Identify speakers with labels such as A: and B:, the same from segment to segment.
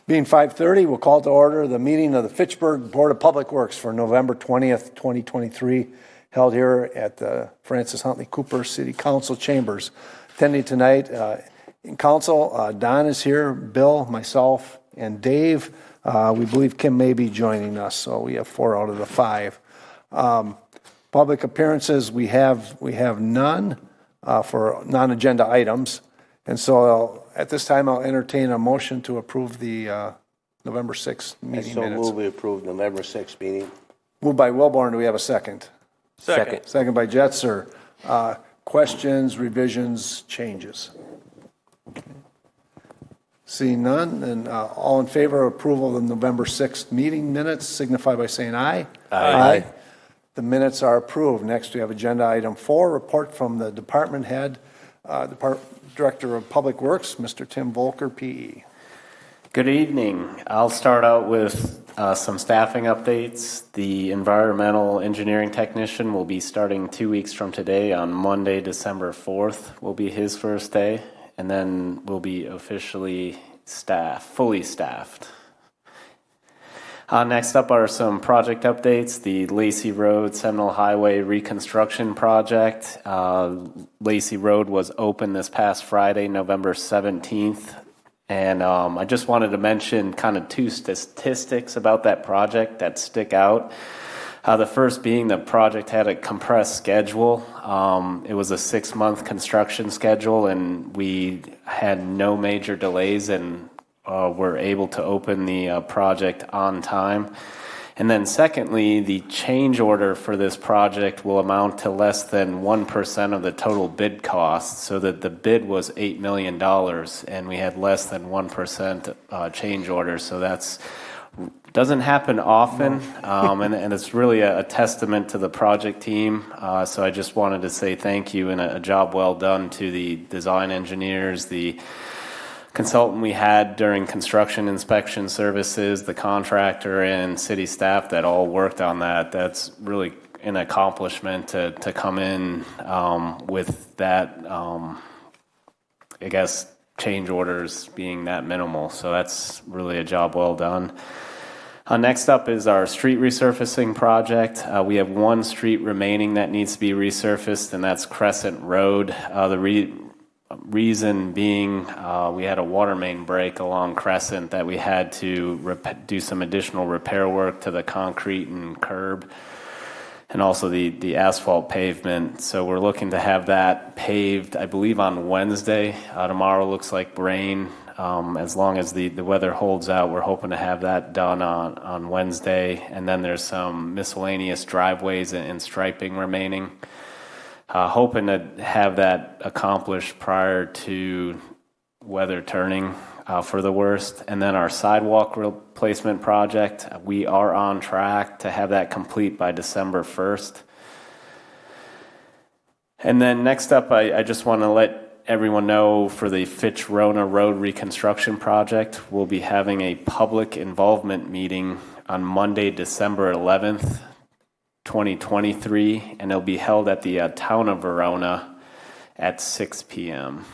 A: Being 5:30, we'll call to order the meeting of the Fitchburg Board of Public Works for November 20th, 2023, held here at the Francis Huntley Cooper City Council Chambers. Attending tonight in council, Don is here, Bill, myself, and Dave. We believe Kim may be joining us, so we have 4 out of the 5. Public appearances, we have none for non-agenda items. And so at this time, I'll entertain a motion to approve the November 6th meeting minutes.
B: So move we approve November 6th meeting.
A: Moved by Wilborn. Do we have a second?
B: Second.
A: Second by Jetser. Questions, revisions, changes? Okay. Seeing none, then all in favor of approval of the November 6th meeting minutes signify by saying aye.
B: Aye.
A: The minutes are approved. Next, we have agenda item 4, report from the department head, Director of Public Works, Mr. Tim Volker, PE.
C: Good evening. I'll start out with some staffing updates. The environmental engineering technician will be starting 2 weeks from today on Monday, December 4th will be his first day, and then we'll be officially fully staffed. Next up are some project updates. The Lacey Road Seminole Highway reconstruction project. Lacey Road was open this past Friday, November 17th. And I just wanted to mention kind of 2 statistics about that project that stick out. The first being the project had a compressed schedule. It was a 6-month construction schedule, and we had no major delays and were able to open the project on time. And then secondly, the change order for this project will amount to less than 1% of the total bid cost, so that the bid was $8 million and we had less than 1% change order. So that's doesn't happen often, and it's really a testament to the project team. So I just wanted to say thank you and a job well done to the design engineers, the consultant we had during construction inspection services, the contractor, and city staff that all worked on that. That's really an accomplishment to come in with that, I guess, change orders being that minimal. So that's really a job well done. Next up is our street resurfacing project. We have 1 street remaining that needs to be resurfaced, and that's Crescent Road. The reason being we had a water main break along Crescent that we had to do some additional repair work to the concrete and curb, and also the asphalt pavement. So we're looking to have that paved, I believe, on Wednesday. Tomorrow looks like rain. As long as the weather holds out, we're hoping to have that done on Wednesday. And then there's some miscellaneous driveways and striping remaining. Hoping to have that accomplished prior to weather turning for the worst. And then our sidewalk replacement project, we are on track to have that complete by December 1st. And then next up, I just want to let everyone know for the Fitch-Rona Road reconstruction project, we'll be having a public involvement meeting on Monday, December 11th. 2023, and it'll be held at the town of Verona at 6 p.m.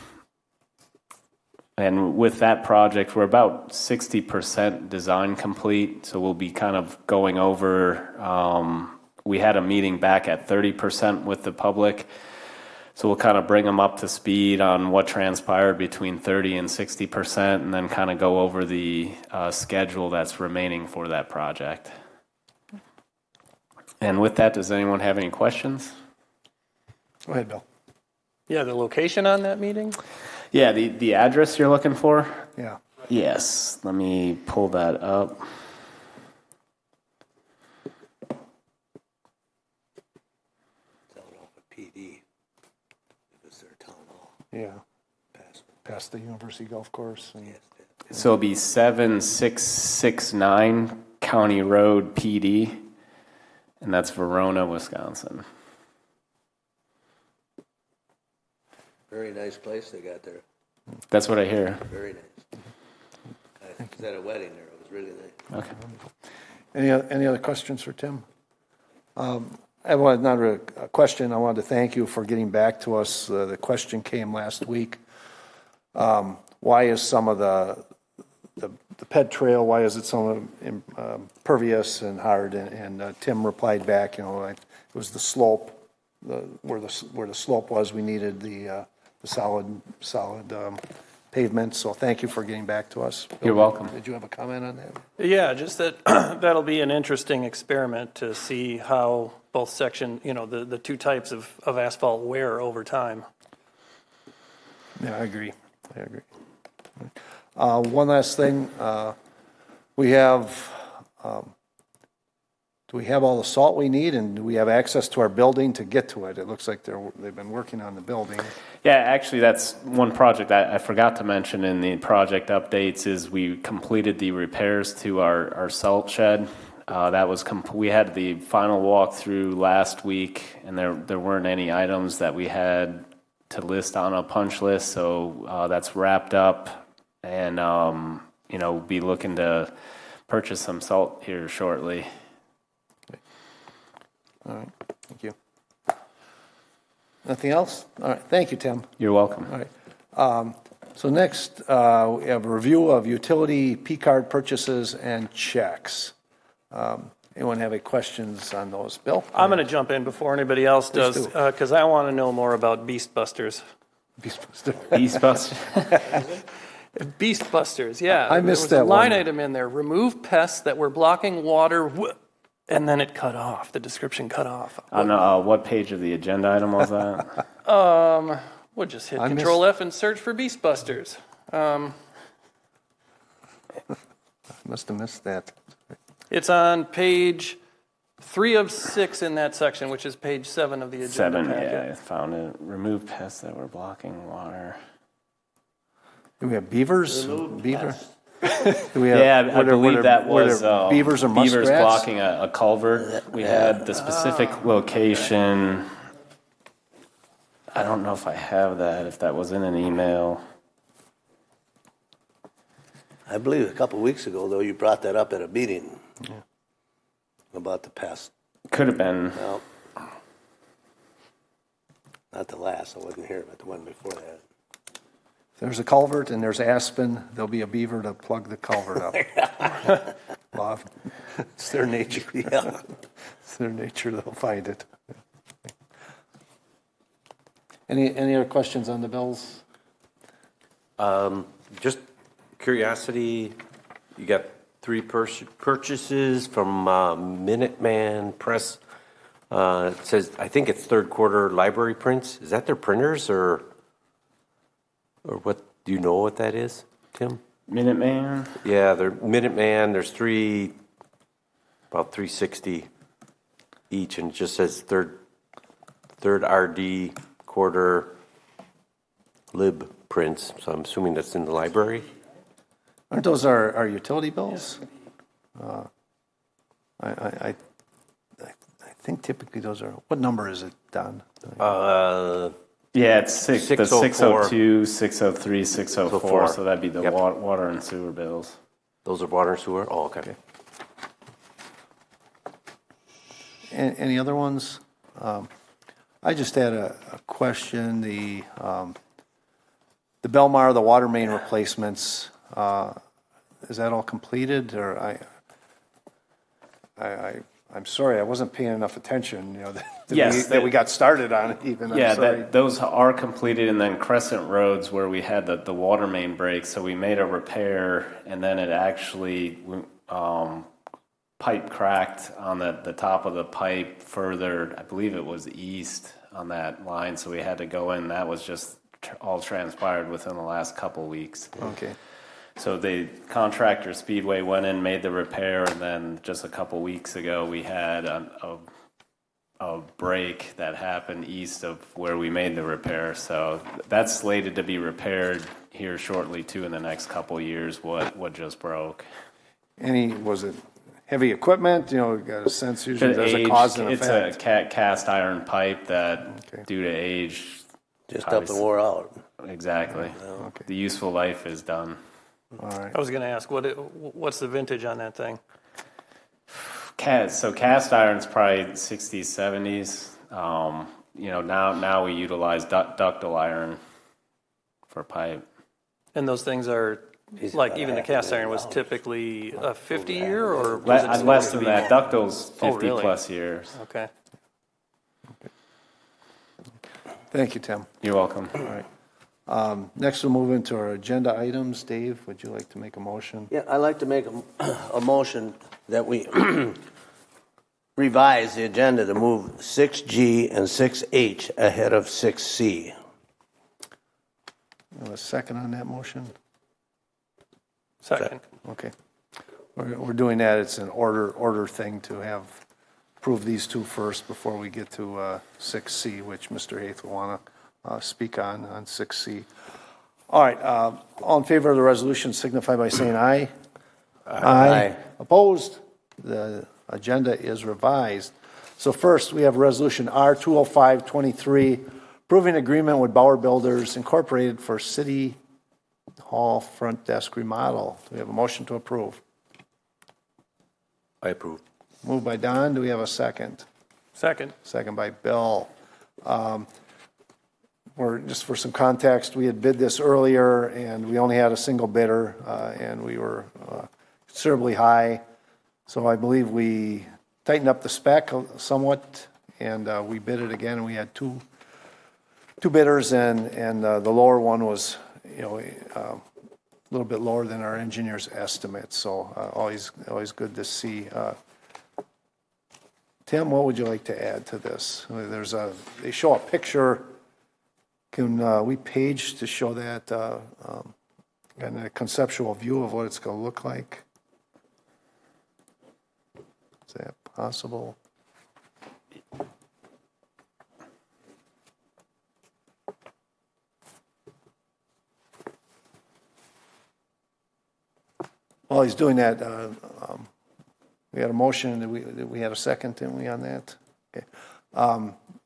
C: And with that project, we're about 60% design complete, so we'll be kind of going over, we had a meeting back at 30% with the public, so we'll kind of bring them up to speed on what transpired between 30 and 60%, and then kind of go over the schedule that's remaining for that project. And with that, does anyone have any questions?
A: Go ahead, Bill.
D: Yeah, the location on that meeting?
C: Yeah, the address you're looking for?
A: Yeah.
C: Yes, let me pull that up.
B: Town hall for PD. It was their town hall.
A: Yeah. Past the University Golf Course. And
B: Yes.
C: So it'll be 7669 County Road, PD. And that's Verona, Wisconsin.
B: Very nice place they got there.
C: That's what I hear.
B: Very nice. I was at a wedding there. It was really nice.
C: Okay.
A: Any other questions for Tim? I wanted not a question. I wanted to thank you for getting back to us. The question came last week. Why is some of the the ped trail, why is it so impervious and hard? And Tim replied back, it was the slope, where the slope was. We needed the solid pavement. So thank you for getting back to us.
C: You're welcome.
A: Did you have a comment on that?
D: Yeah, just that that'll be an interesting experiment to see how both section, the two types of asphalt wear over time.
A: Yeah, I agree. One last thing, we have, do we have all the salt we need, and do we have access to our building to get to it? It looks like they've been working on the building.
C: Yeah, actually, that's one project I forgot to mention in the project updates is we completed the repairs to our salt shed. We had the final walkthrough last week, and there weren't any items that we had to list on a punch list, so that's wrapped up, and we'll be looking to purchase some salt here shortly.
A: All right, thank you. Nothing else? All right, thank you, Tim.
C: You're welcome.
A: All right. So next, we have a review of utility P-card purchases and checks. Anyone have any questions on those? Bill?
D: I'm going to jump in before anybody else does, because I want to know more about Beast Busters.
C: Beast Busters.
D: Beast Busters, yeah.
A: I missed
D: there
A: that
D: was a line
A: one.
D: item in there, remove pests that were blocking water, and then it cut off, the description cut off.
C: On what page of the agenda item was that?
D: We'll just hit
A: I
D: Control F and search for Beast Busters.
A: Must have missed that.
D: It's on page 3 of 6 in that section, which is page 7 of the agenda
C: 7,
D: packet.
C: yeah, I found it. Remove pests that were blocking water.
A: Do we have beavers? Beaver? Do we
C: Yeah, I believe that was
A: beavers or muskrats?
C: beavers blocking a culvert. We had the specific location. I don't know if I have that, if that was in an email.
B: I believe a couple of weeks ago, though, you brought that up at a meeting about the past.
C: Could have been.
B: No, not the last. I wasn't here, but the one before that.
A: There's a culvert and there's aspen. There'll be a beaver to plug the culvert up. Well, it's their nature.
B: Yeah.
A: It's their nature. They'll find it. Any other questions on the bills?
E: Just curiosity, you got 3 purchases from Minuteman Press. It says, I think it's third quarter library prints. Is that their printers or what? Do you know what that is, Tim?
C: Minuteman?
E: Yeah, they're Minuteman. There's 3, about $360 each, and it just says third RD quarter lib prints. So I'm assuming that's in the library.
A: Aren't those our utility bills? I think typically those are. What number is it, Don?
C: Yeah, it's 602,
E: 604.
C: 603, 604.
E: 604.
C: So that'd be the
E: Yep.
C: water and sewer bills.
E: Those are water and sewer? Oh, okay.
A: Any other ones? I just had a question. The Belmar, the water main replacements, is that all completed? Or I'm sorry, I wasn't paying enough attention.
C: Yes,
A: that we got started on it. Even I'm sorry.
C: Those are completed, and then Crescent Roads where we had the water main break. So we made a repair, and then it actually pipe cracked on the top of the pipe further. I believe it was east on that line, so we had to go in. That was just all transpired within the last couple weeks.
A: Okay.
C: So the contractor Speedway went in, made the repair, and then just a couple weeks ago we had a break that happened east of where we made the repair. So that's slated to be repaired here shortly too in the next couple years. What just broke?
A: Was it heavy equipment? Got a sense usually there's a cause and effect.
C: It's a cast iron pipe that, due to age,
B: Just up and wore out.
C: exactly.
A: Okay.
C: The useful life is done.
A: All right.
D: I was going to ask, what's the vintage on that thing?
C: So cast iron's probably 60s, 70s. Now we utilize ductile iron for pipe.
D: And those things are
B: He's
D: like
B: about
D: even the
B: $500,000.
D: cast iron was typically a 50-year, or was it
C: Less
D: supposed to
C: than
D: be
C: that.
D: more?
C: Ductil's
D: Oh,
C: 50
D: really?
C: plus years.
D: Okay.
A: Thank you, Tim.
C: You're welcome.
A: All right. Next, we'll move into our agenda items. Dave, would you like to make a motion?
B: Yeah, I'd like to make a motion that we revise the agenda to move 6G and 6H ahead of 6C.
A: You have a second on that motion?
D: Second.
A: Okay. We're doing that. It's an order thing to have approve these two first before we get to 6C, which Mr. Haith will want to speak on 6C. All right. All in favor of the resolution signify by saying aye.
B: Aye.
A: Opposed? The agenda is revised. So first, we have Resolution R-205-23, approving agreement with Bauer Builders Incorporated for City Hall front desk remodel. Do we have a motion to approve?
E: I approve.
A: Moved by Don. Do we have a second?
D: Second.
A: Second by Bill. Just for some context, we had bid this earlier, and we only had a single bidder, and we were considerably high. So I believe we tightened up the spec somewhat, and we bid it again, and we had two bidders, and the lower one was, a little bit lower than our engineer's estimate. So always good to see. Tim, what would you like to add to this? They show a picture. Can we page to show that and a conceptual view of what it's going to look like? Is that possible? While he's doing that, we had a motion, and we had a second, didn't we, on that? Okay.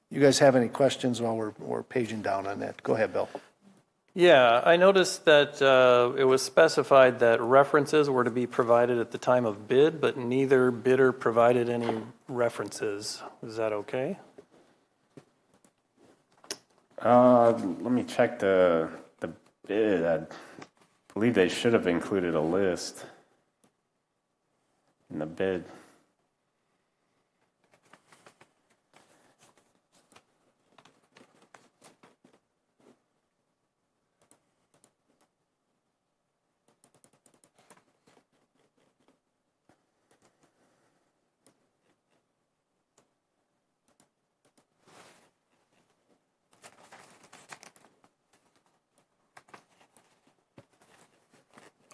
A: You guys have any questions while we're paging down on that? Go ahead, Bill.
D: Yeah, I noticed that it was specified that references were to be provided at the time of bid, but neither bidder provided any references. Is that okay?
C: Let me check the bid. I believe they should have included a list in the bid.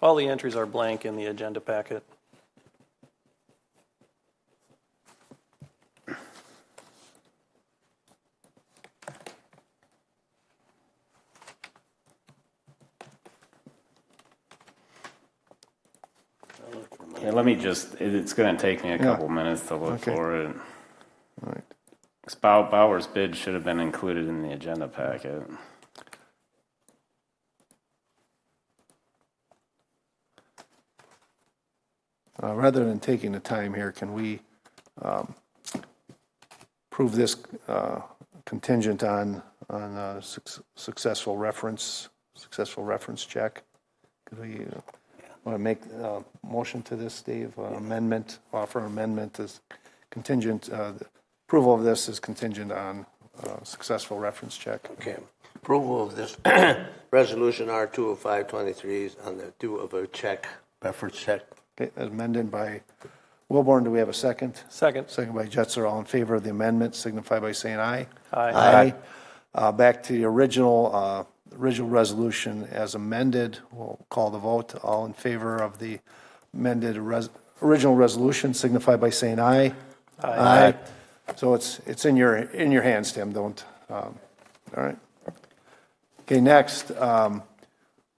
D: All the entries are blank in the agenda packet.
C: Yeah, let me it's going to take me a couple minutes to look
A: Okay.
C: for it.
A: All right.
C: 'Cause Bauer's bid should have been included in the agenda packet.
A: Rather than taking the time here, can we prove this contingent on a successful reference check? Could we want to make a motion to this, Dave? Offer amendment is contingent. The approval of this is contingent on successful reference check.
B: Okay. Approval of this resolution R-205-23 is on the due of a check, reference check.
A: Okay, amended by Wilborn. Do we have a second?
D: Second.
A: Second by Jetzer. All in favor of the amendment signify by saying aye.
D: Aye.
A: Back to the original resolution as amended. We'll call the vote. All in favor of the amended original resolution signify by saying aye. Aye. So it's in your hands, Tim. Don't. All right. Okay. Next,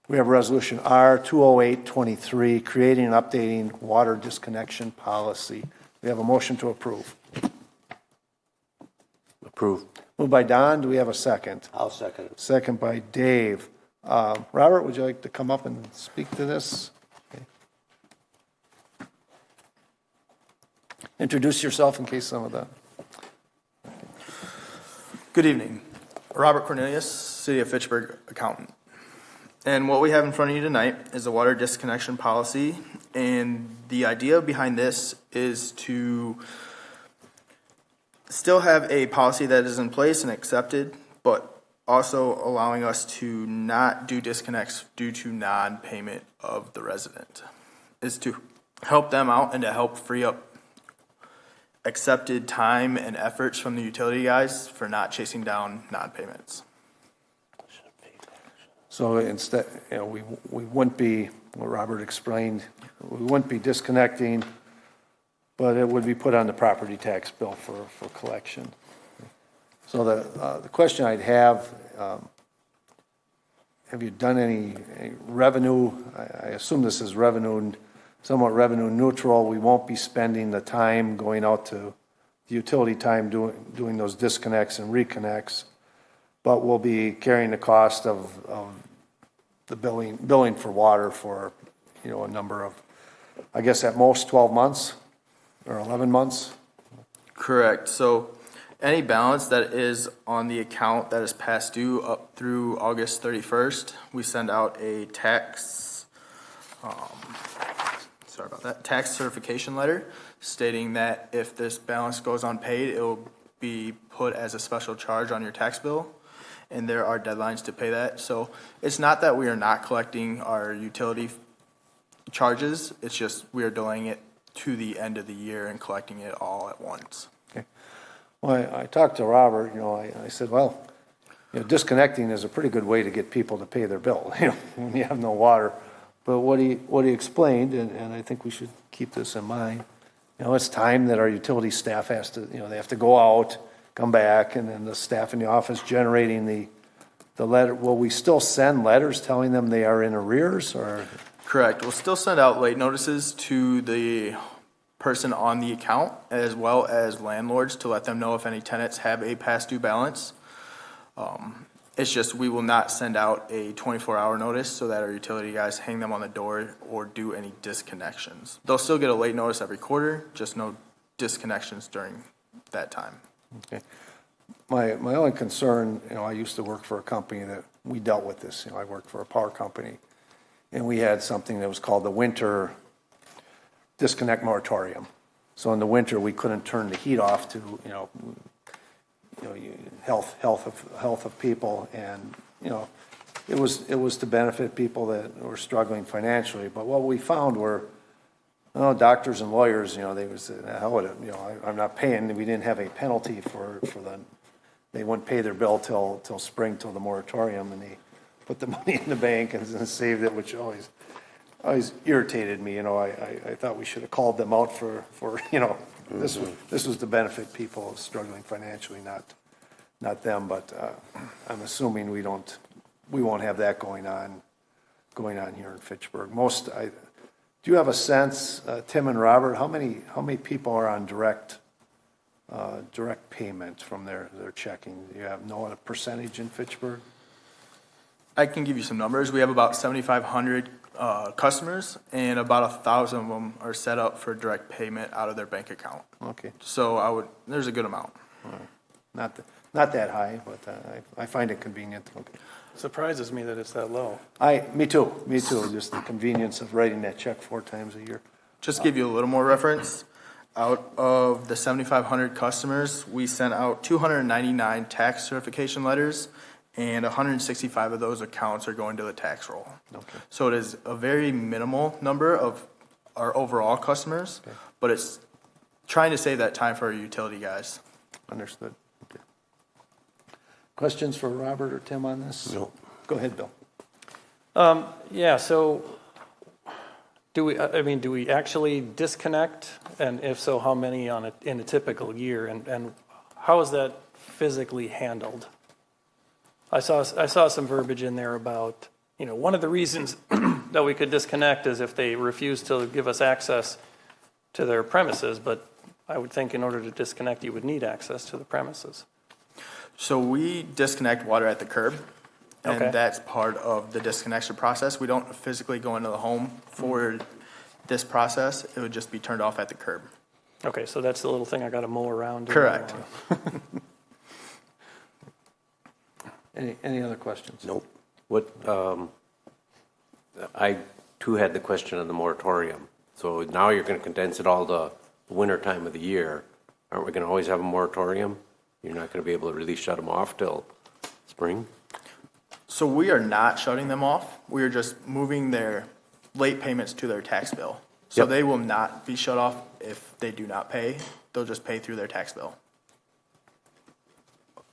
A: we have Resolution R-208-23, creating and updating water disconnection policy. We have a motion to approve.
B: Approve.
A: Moved by Don. Do we have a second?
B: I'll second it.
A: Second by Dave. Robert, would you like to come up and speak to this? Okay. Introduce yourself in case some of the.
F: Good evening. Robert Cornelius, City of Fitchburg accountant. And what we have in front of you tonight is a water disconnection policy. And the idea behind this is to still have a policy that is in place and accepted, but also allowing us to not do disconnects due to non-payment of the resident. Is to help them out and to help free up accepted time and efforts from the utility guys for not chasing down non-payments.
A: So instead, we wouldn't be, what Robert explained, we wouldn't be disconnecting, but it would be put on the property tax bill for collection. So the question I'd have you done any revenue? I assume this is somewhat revenue neutral. We won't be spending the time going out to the utility time doing those disconnects and reconnects, but we'll be carrying the cost of the billing for water for, a number of, I guess at most 12 months or 11 months.
F: Correct. So any balance that is on the account that is past due up through August 31st, we send out a tax certification letter stating that if this balance goes unpaid, it will be put as a special charge on your tax bill, and there are deadlines to pay that. So it's not that we are not collecting our utility charges, it's just we are delaying it to the end of the year and collecting it all at once.
A: Okay. Well, I talked to Robert, I said, well, disconnecting is a pretty good way to get people to pay their bill, when you have no water. But what he explained, and I think we should keep this in mind, it's time that our utility staff has to, they have to go out, come back, and then the staff in the office generating the letter. Will we still send letters telling them they are in arrears, or?
F: Correct. We'll still send out late notices to the person on the account as well as landlords to let them know if any tenants have a past due balance. It's just we will not send out a 24-hour notice so that our utility guys hang them on the door or do any disconnections. They'll still get a late notice every quarter, just no disconnections during that time.
A: Okay. My only concern, I used to work for a company that we dealt with this. I worked for a power company, and we had something that was called the winter disconnect moratorium. So in the winter, we couldn't turn the heat off to, health of people, and it was to benefit people that were struggling financially. But what we found were, doctors and lawyers, they would say, hell with it, I'm not paying. We didn't have a penalty for they wouldn't pay their bill till spring, till the moratorium, and they put the money in the bank and saved it, which always irritated me. I thought we should have called them out for this was to benefit people struggling financially, not them. But I'm assuming we won't have that going on here in Fitchburg. Do you have a sense, Tim and Robert, how many people are on direct payment from their checking? Do you know a percentage in Fitchburg?
F: I can give you some numbers. We have about 7,500 customers, and about 1,000 of them are set up for direct payment out of their bank account.
A: Okay.
F: So there's a good amount.
A: Not that high, but I find it convenient. Okay.
D: Surprises me that it's that low.
A: Me too. Just the convenience of writing that check 4 times a year.
F: Just to give you a little more reference, out of the 7,500 customers, we sent out 299 tax certification letters, and 165 of those accounts are going to the tax roll.
A: Okay.
F: So it is a very minimal number of our overall customers,
A: Okay.
F: but it's trying to save that time for our utility guys.
A: Understood. Okay. Questions for Robert or Tim on this?
B: No.
A: Go ahead, Bill.
D: Yeah, so do we actually disconnect? And if so, how many in a typical year? And how is that physically handled? I saw some verbiage in there about, one of the reasons that we could disconnect is if they refuse to give us access to their premises, but I would think in order to disconnect, you would need access to the premises.
F: So we disconnect water at the curb, and
D: Okay.
F: that's part of the disconnection process. We don't physically go into the home for this process. It would just be turned off at the curb.
D: Okay, so that's the little thing I got to mow around.
F: Correct.
A: Any other questions?
B: Nope.
E: What, I too had the question on the moratorium. So now you're going to condense it all to the winter time of the year. Aren't we going to always have a moratorium? You're not going to be able to really shut them off till spring?
F: So we are not shutting them off. We are just moving their late payments to their tax bill. So
E: Yep.
F: they will not be shut off if they do not pay. They'll just pay through their tax bill.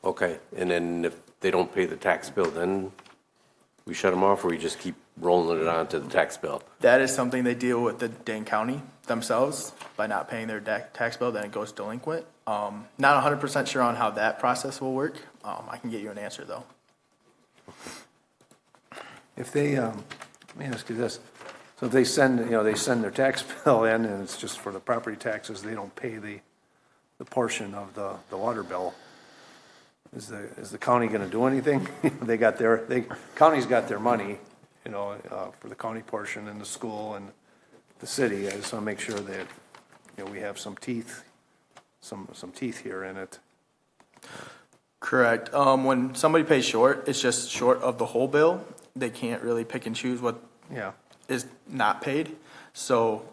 E: Okay, and then if they don't pay the tax bill, then we shut them off, or we just keep rolling it on to the tax bill?
F: That is something they deal with the Dane County themselves by not paying their tax bill, then it goes delinquent. Not 100% sure on how that process will work. I can get you an answer though.
A: If they, let me ask you this, so if they send, they send their tax bill in and it's just for the property taxes, they don't pay the portion of the water bill, is the county gonna do anything? County's got their money, for the county portion and the school and the city. I just wanna make sure that, we have some teeth, some teeth here in it.
F: Correct. When somebody pays short, it's just short of the whole bill. They can't really pick and choose what
A: Yeah,
F: is not paid. So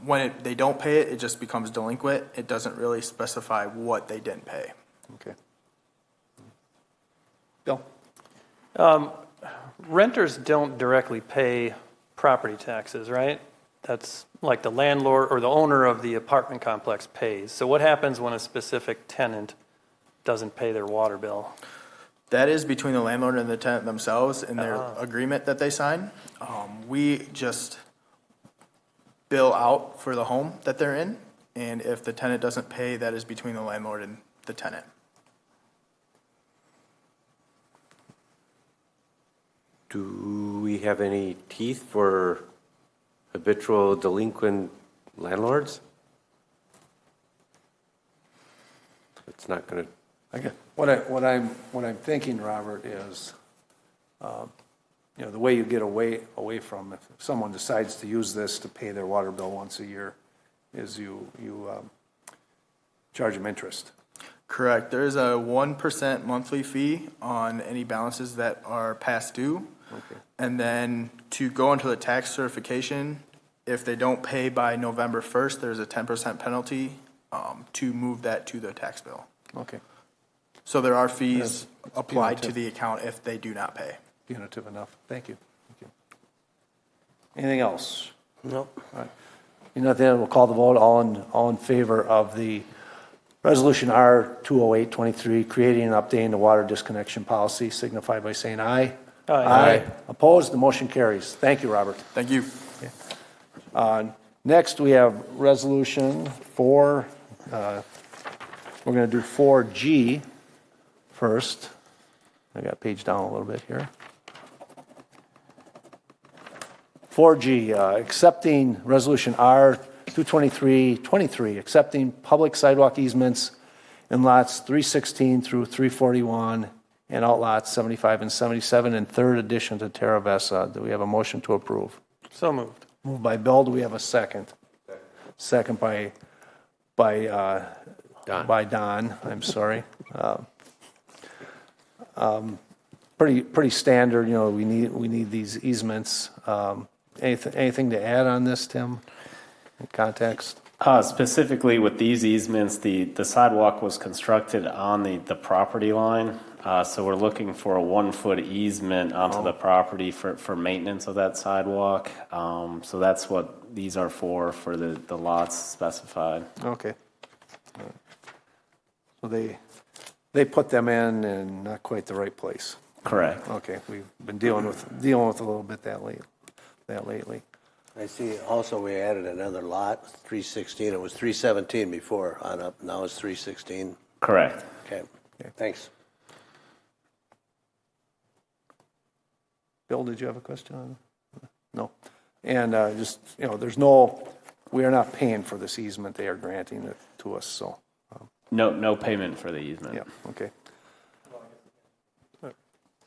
F: when they don't pay it, it just becomes delinquent. It doesn't really specify what they didn't pay.
A: okay. Bill?
D: Renters don't directly pay property taxes, right? That's like the landlord or the owner of the apartment complex pays. So what happens when a specific tenant doesn't pay their water bill?
F: That is between the landlord and the tenant themselves in their agreement that they sign. We just bill out for the home that they're in, and if the tenant doesn't pay, that is between the landlord and the tenant.
E: Do we have any teeth for habitual delinquent landlords? It's not going to.
A: Okay. What I'm thinking, Robert, is, the way you get away from if someone decides to use this to pay their water bill once a year, is you charge them interest.
F: Correct. There is a 1% monthly fee on any balances that are past due.
A: Okay.
F: And then to go into the tax certification, if they don't pay by November 1st, there's a 10% penalty to move that to their tax bill.
A: Okay.
F: So there are fees
A: That's
F: applied to
A: punitive.
F: the account if they do not pay.
A: Punitive enough. Thank you. Anything else?
B: Nope.
A: All right. Then we'll call the vote. All in favor of the Resolution R 20823, creating and updating the water disconnection policy, signify by saying aye.
D: Aye.
A: Opposed? The motion carries. Thank you, Robert.
F: Thank you.
A: Next, we have Resolution 4. We're going to do 4G first. I got page down a little bit here. 4G, accepting Resolution R 22323, accepting public sidewalk easements in lots 316 through 341 and outlots 75 and 77 in third addition to Terra Vesa. Do we have a motion to approve?
D: So moved.
A: Moved by Bill. Do we have a second? Second by Don. I'm sorry. Pretty standard. We need these easements. Anything to add on this, Tim? In context.
C: Specifically with these easements, the sidewalk was constructed on the property line. So we're looking for a 1-foot easement onto the property for maintenance of that sidewalk. So that's what these are for the lots specified.
A: Okay. So they put them in not quite the right place.
C: Correct.
A: Okay, we've been dealing with a little bit that lately.
B: I see also we added another lot, 316. It was 317 before on up. Now it's 316.
C: Correct.
B: Okay. Thanks.
A: Bill, did you have a question on it? No. And we are not paying for this easement. They are granting it to us, so.
C: No payment for the easement.
A: Yeah, okay.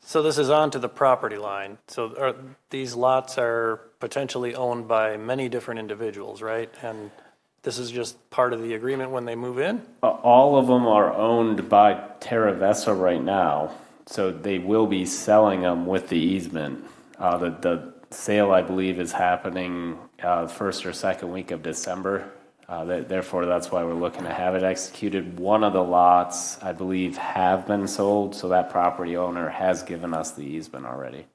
D: So this is onto the property line. So these lots are potentially owned by many different individuals, right? And this is just part of the agreement when they move in?
C: All of them are owned by Terra Vesa right now, so they will be selling them with the easement. The sale, I believe, is happening first or second week of December. Therefore, that's why we're looking to have it executed. One of the lots, I believe, have been sold, so that property owner has given us the easement already.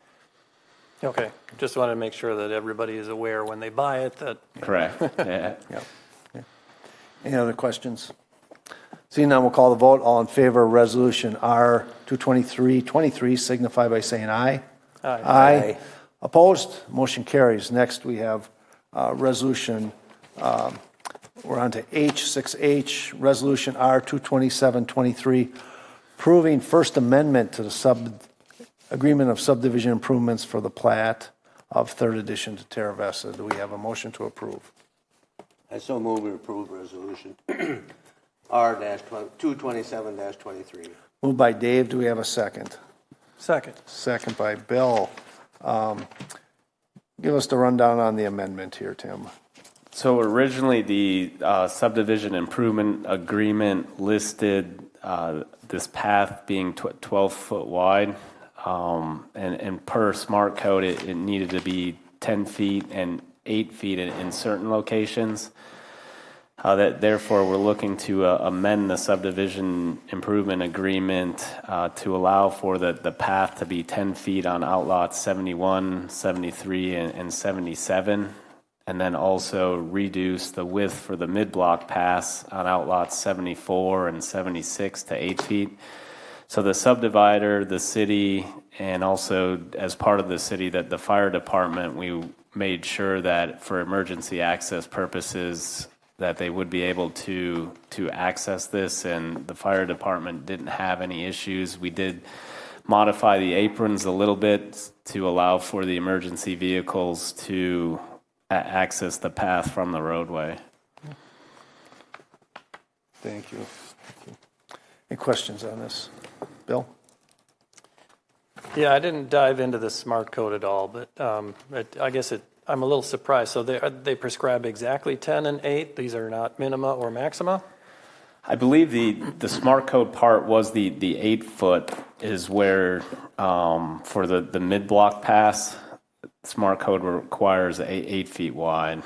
D: Okay, just wanted to make sure that everybody is aware when they buy it that.
C: Correct. Yeah.
A: Yep. Yeah. Any other questions? Seeing none, we'll call the vote. All in favor of Resolution R 223-23 signify by saying aye.
D: Aye.
A: Aye. Opposed? Motion carries. Next, we have Resolution, we're on to H6H, Resolution R 227-23, approving First Amendment to the Agreement of Subdivision Improvements for the plat of Third Edition to Terra Vesta. Do we have a motion to approve?
B: I so move we approve resolution R-227-23.
A: Moved by Dave. Do we have a second?
D: Second.
A: Second by Bill. Give us the rundown on the amendment here, Tim.
C: So originally, the subdivision improvement agreement listed this path being 12 foot wide. And per smart code, it needed to be 10 feet and 8 feet in certain locations. Therefore, we're looking to amend the subdivision improvement agreement to allow for the path to be 10 feet on outlots 71, 73, and 77, and then also reduce the width for the mid-block pass on outlots 74 and 76 to 8 feet. So the subdivider, the city, and also as part of the city, that the fire department, we made sure that for emergency access purposes, that they would be able to access this, and the fire department didn't have any issues. We did modify the aprons a little bit to allow for the emergency vehicles to access the path from the roadway.
A: Thank you. Any questions on this? Bill?
D: Yeah, I didn't dive into the smart code at all, but I guess I'm a little surprised. So they prescribe exactly 10 and 8? These are not minima or maxima?
C: I believe the smart code part was the 8 foot is where for the mid block pass, smart code requires 8 feet wide,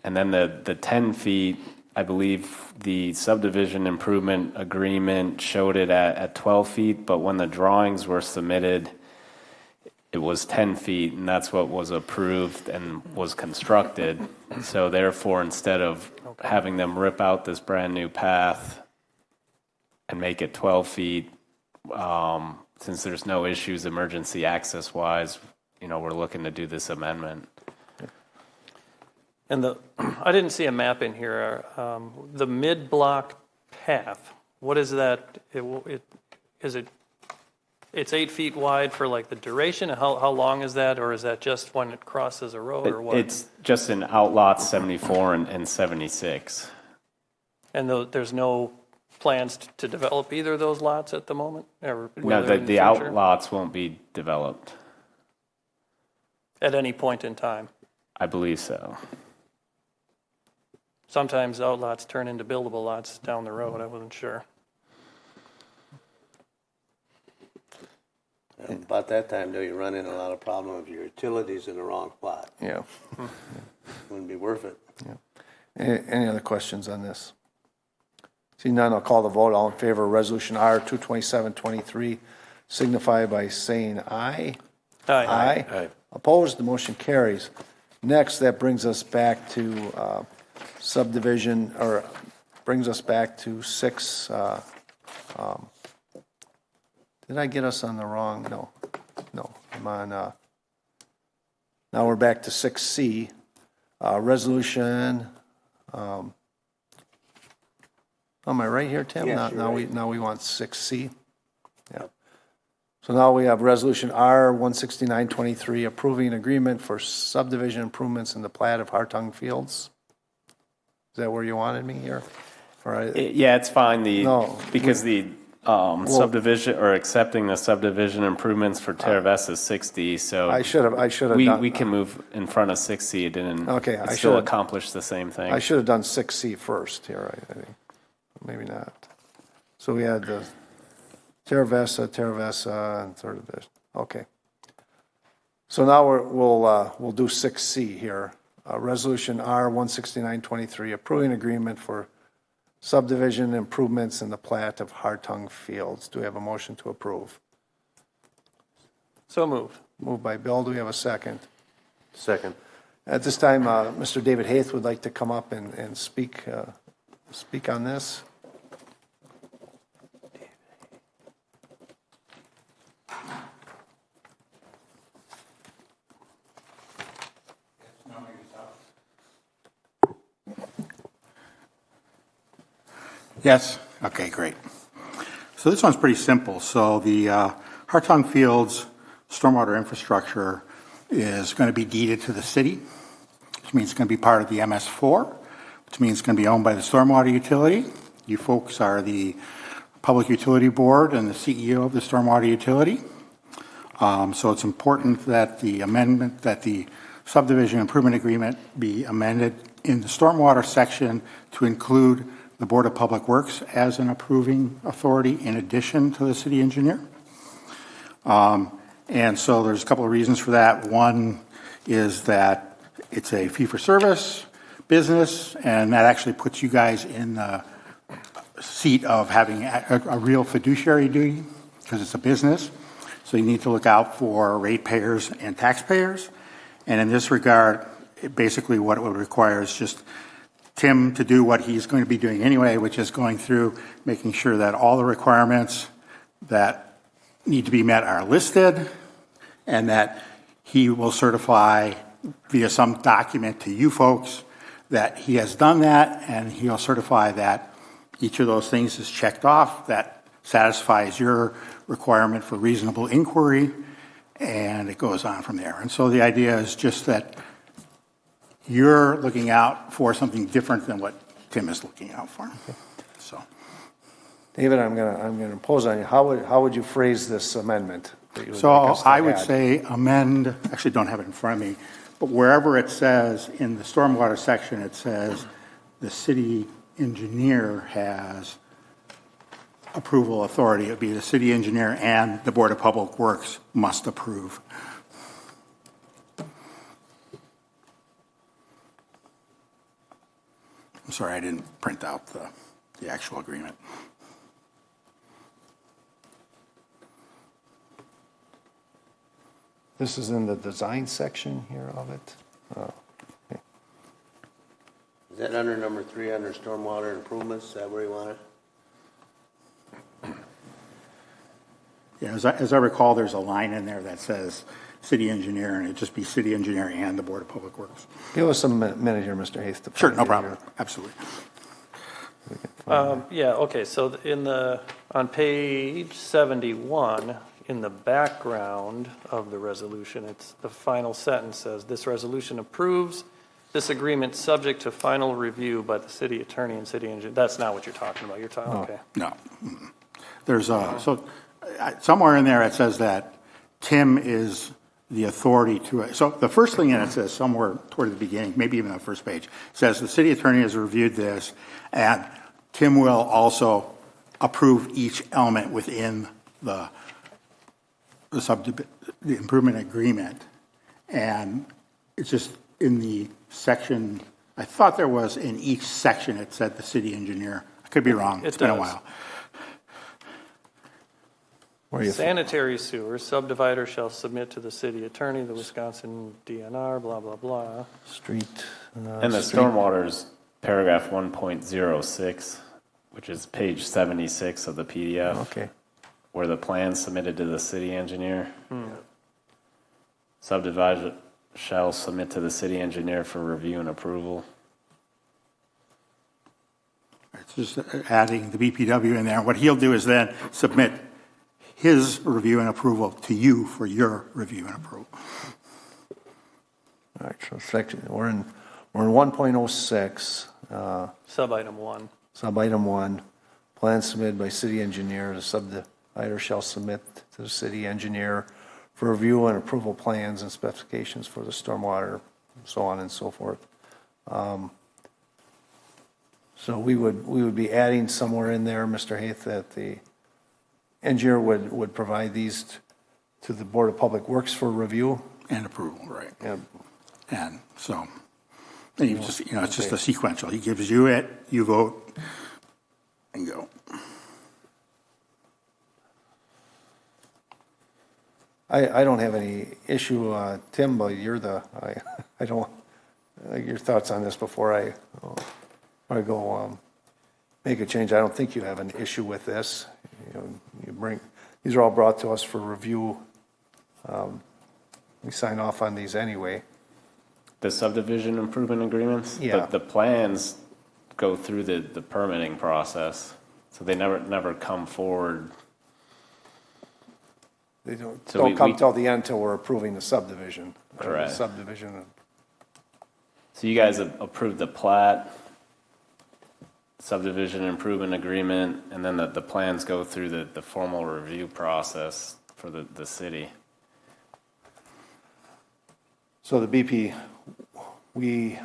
C: and then the 10 feet. I believe the subdivision improvement agreement showed it at 12 feet, but when the drawings were submitted, it was 10 feet, and that's what was approved and was constructed. So therefore, instead of having them rip out this brand new path and make it 12 feet, since there's no issues emergency access wise, we're looking to do this amendment.
D: And I didn't see a map in here. The mid-block path, what is that? It's 8 feet wide for like the duration? How long is that? Or is that just when it crosses a road or what?
C: It's just in outlots 74 and 76.
D: And there's no plans to develop either of those lots at the moment?
C: No,
D: in
C: the outlots won't be developed.
D: At any point in time?
C: I believe so.
D: Sometimes outlots turn into buildable lots down the road. I wasn't sure.
B: About that time, though, you run into a lot of problems with your utilities in the wrong spot.
A: Yeah.
B: Wouldn't be worth it.
A: Yeah. Any other questions on this? Seeing none, I'll call the vote. All in favor of Resolution R 227-23 signify by saying aye.
D: Aye.
A: Aye. Opposed? The motion carries. Next, that brings us back to subdivision, or brings us back to 6. Did I get us on the wrong? No. I'm on. Now we're back to 6C. Resolution. Am I right here, Tim?
B: Yes, you're right.
A: Now we want 6C. Yeah. So now we have Resolution R 169-23 approving agreement for subdivision improvements in the plat of Hartung Fields. Is that where you wanted me here?
C: Yeah, it's fine. Because the subdivision or accepting the subdivision improvements for Terra Vesta is 60. So
A: I should have done.
C: We can move in front of 60. It didn't.
A: Okay,
C: it
A: I
C: still
A: should've-
C: accomplished the same thing.
A: I should have done 6C first here, I think. Maybe not. So we had the Terra Vesta, and Third Edition. Okay. So now we'll do 6C here. Resolution R 16923, approving agreement for subdivision improvements in the plat of Hartung Fields. Do we have a motion to approve?
D: So moved.
A: Moved by Bill. Do we have a second?
E: Second.
A: At this time, Mr. David Haith would like to come up and speak on this.
G: Yes? Okay, great. So this one's pretty simple. So the Hartung Fields stormwater infrastructure is going to be deeded to the city, which means it's going to be part of the MS4, which means it's going to be owned by the stormwater utility. You folks are the Public Utility Board and the CEO of the stormwater utility. So it's important that the subdivision improvement agreement be amended in the stormwater section to include the Board of Public Works as an approving authority in addition to the city engineer. And so there's a couple of reasons for that. One is that it's a fee-for-service business, and that actually puts you guys in the seat of having a real fiduciary duty because it's a business. So you need to look out for ratepayers and taxpayers. And in this regard, basically what it would require is just Tim to do what he's going to be doing anyway, which is going through making sure that all the requirements that need to be met are listed, and that he will certify via some document to you folks that he has done that, and he'll certify that each of those things is checked off, that satisfies your requirement for reasonable inquiry, and it goes on from there. And so the idea is just that you're looking out for something different than what Tim is looking out for. So,
A: David, I'm gonna impose on you. How would you phrase this amendment? That you would
G: so
A: like us to
G: I would
A: add?
G: say amend, actually don't have it in front of me, but wherever it says in the stormwater section, it says the city engineer has approval authority. It would be the city engineer and the Board of Public Works must approve. I'm sorry, I didn't print out the actual agreement.
A: This is in the design section here of it. Oh, okay.
B: Is that under number 3 under stormwater improvements? Is that where you want it?
G: Yeah, as I recall, there's a line in there that says city engineer, and it'd just be city engineer and the Board of Public Works.
A: Give us a minute here, Mr. Haith. to
G: Sure,
A: find
G: no
A: it
G: problem.
A: here.
G: Absolutely.
D: Yeah, okay, so on page 71, in the background of the resolution, it's the final sentence says, "This resolution approves this agreement subject to final review by the city attorney and city engineer." That's not what you're talking about. You're talking, okay.
G: No. There's somewhere in there it says that Tim is the authority to, so the first thing in it says somewhere toward the beginning, maybe even the first page, says the city attorney has reviewed this, and Tim will also approve each element within the improvement agreement. And it's just in the section, I thought there was in each section it said the city engineer. I could be wrong. It's been a while.
D: Sanitary sewer, subdivider shall submit to the city attorney, the Wisconsin DNR, blah, blah, blah.
A: Street.
C: And the stormwater's paragraph 1.06, which is page 76 of the PDF.
A: Okay.
C: Where the plan submitted to the city engineer. Subdivider shall submit to the city engineer for review and approval.
G: It's just adding the BPW in there. What he'll do is then submit his review and approval to you for your review and approval.
A: All right, so section, we're in 1.06,
D: Sub-item 1.
A: sub-item 1, plan submitted by city engineer, the subdivider shall submit to the city engineer for review and approval plans and specifications for the stormwater, so on and so forth. So we would be adding somewhere in there, Mr. Haith, that the engineer would provide these to the Board of Public Works for review.
G: and approval, right?
A: Yeah.
G: And so, and you just, it's just a sequential. He gives you it, you vote, and go.
A: I don't have any issue, Tim, but you're I don't, your thoughts on this before I go make a change. I don't think you have an issue with this. These are all brought to us for review. We sign off on these anyway.
C: The subdivision improvement agreements?
A: Yeah.
C: The plans go through the permitting process, so they never come forward.
A: They don't
C: So
A: come till the end till we're approving the subdivision.
C: Correct.
A: The subdivision.
C: So you guys have approved the plat, subdivision improvement agreement, and then the plans go through the formal review process for the city.
A: So the BP, we.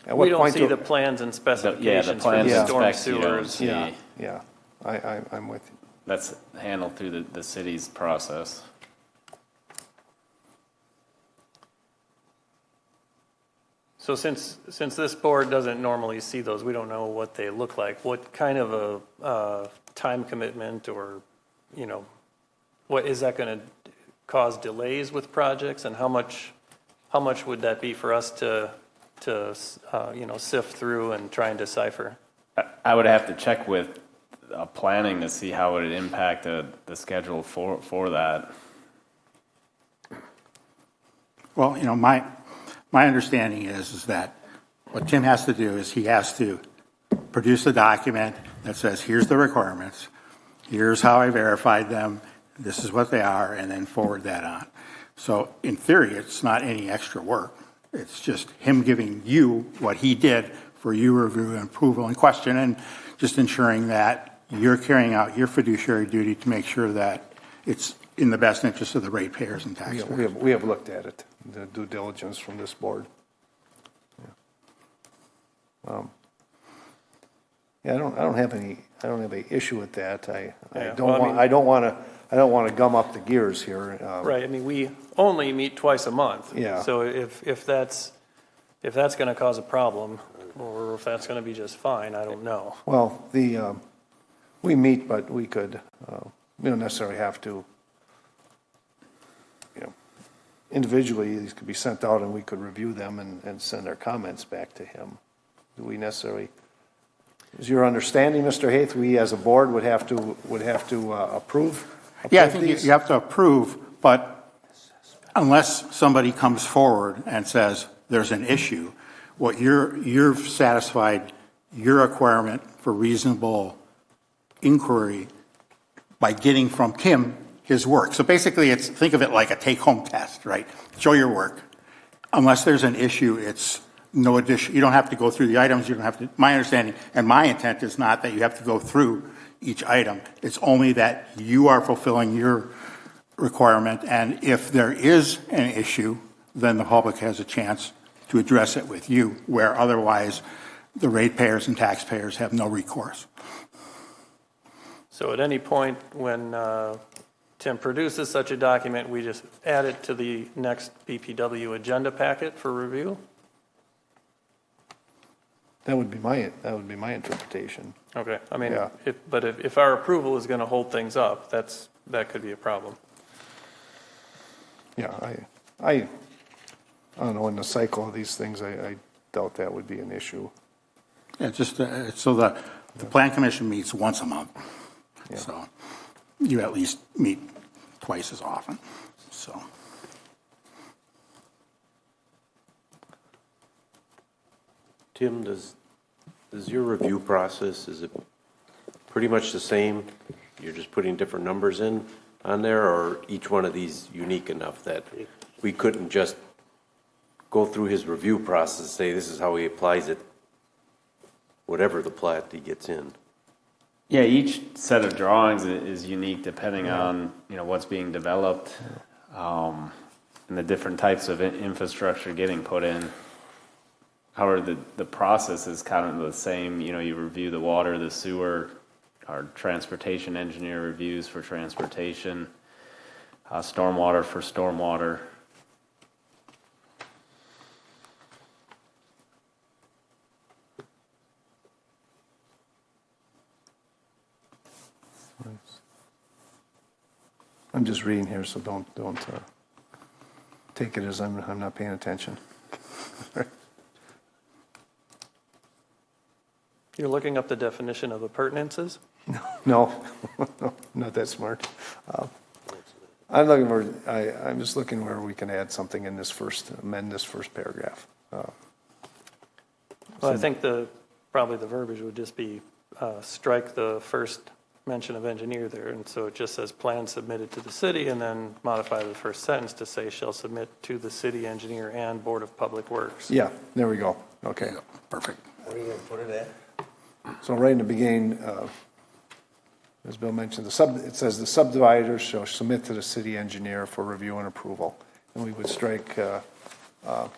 A: At
D: We
A: what
D: don't
A: point
D: see
A: do-
D: the plans and
C: The
D: specifications for
C: plans
D: the
C: and
D: storm
C: specs you don't
D: sewers.
C: see.
A: Yeah, I'm with you.
C: That's handled through the city's process.
D: So since this board doesn't normally see those, we don't know what they look like. What kind of a time commitment or, what is that going to cause delays with projects? And how much would that be for us to sift through and try and decipher?
C: I would have to check with planning to see how it would impact the schedule for that.
G: Well, my understanding is that what Tim has to do is he has to produce a document that says, here's the requirements, here's how I verified them, this is what they are, and then forward that on. So in theory, it's not any extra work. It's just him giving you what he did for your review and approval and question, and just ensuring that you're carrying out your fiduciary duty to make sure that it's in the best interest of the ratepayers and taxpayers.
A: We have looked at it, the due diligence from this board. Yeah, I don't have any issue with that. I
D: Yeah,
A: don't
D: well, I
A: want,
D: mean-
A: I don't want to gum up the gears here.
D: Right, I mean, we only meet twice a month.
A: Yeah.
D: So if that's going to cause a problem, or if that's going to be just fine, I don't know.
A: Well, we meet, but we could, we don't necessarily have to, individually, these could be sent out and we could review them and send our comments back to him. Do we necessarily, is your understanding, Mr. Haith, we as a board would have to approve?
G: Yeah, I think
A: these?
G: you have to approve, but unless somebody comes forward and says there's an issue, what you've satisfied your requirement for reasonable inquiry by getting from Tim his work. So basically, think of it like a take-home test, right? Show your work. Unless there's an issue, it's no addition. You don't have to go through the items. You don't have to. My understanding and my intent is not that you have to go through each item. It's only that you are fulfilling your requirement, and if there is an issue, then the public has a chance to address it with you, where otherwise the ratepayers and taxpayers have no recourse.
D: So at any point when Tim produces such a document, we just add it to the next BPW agenda packet for review?
A: That would be my interpretation.
D: Okay, I mean,
A: Yeah.
D: if our approval is going to hold things up, that could be a problem.
A: Yeah, I don't know, in the cycle of these things, I doubt that would be an issue.
G: Yeah, just so the Plan Commission meets once a month.
A: Yeah.
G: So you at least meet twice as often. So
E: Tim, does your review process, is it pretty much the same? You're just putting different numbers in on there, or each one of these unique enough that we couldn't just go through his review process and say this is how he applies it, whatever the plat he gets in?
C: Yeah, each set of drawings is unique depending on what's being developed, and the different types of infrastructure getting put in. However, the process is kind of the same. You review the water, the sewer, our transportation engineer reviews for transportation. stormwater for stormwater.
A: I'm just reading here, so don't take it as I'm not paying attention.
D: You're looking up the definition of appurtenances?
A: No, no, not that smart. I'm just looking where we can add something in amend this first paragraph.
D: Well, I think probably the verbiage would just be strike the first mention of engineer there, and so it just says plan submitted to the city, and then modify the first sentence to say shall submit to the city engineer and Board of Public Works.
A: Yeah, there we go. Okay.
G: Perfect.
B: Where are you going to put it at?
A: So right in the beginning, as Bill mentioned, it says the subdividers shall submit to the city engineer for review and approval. And we would strike, well,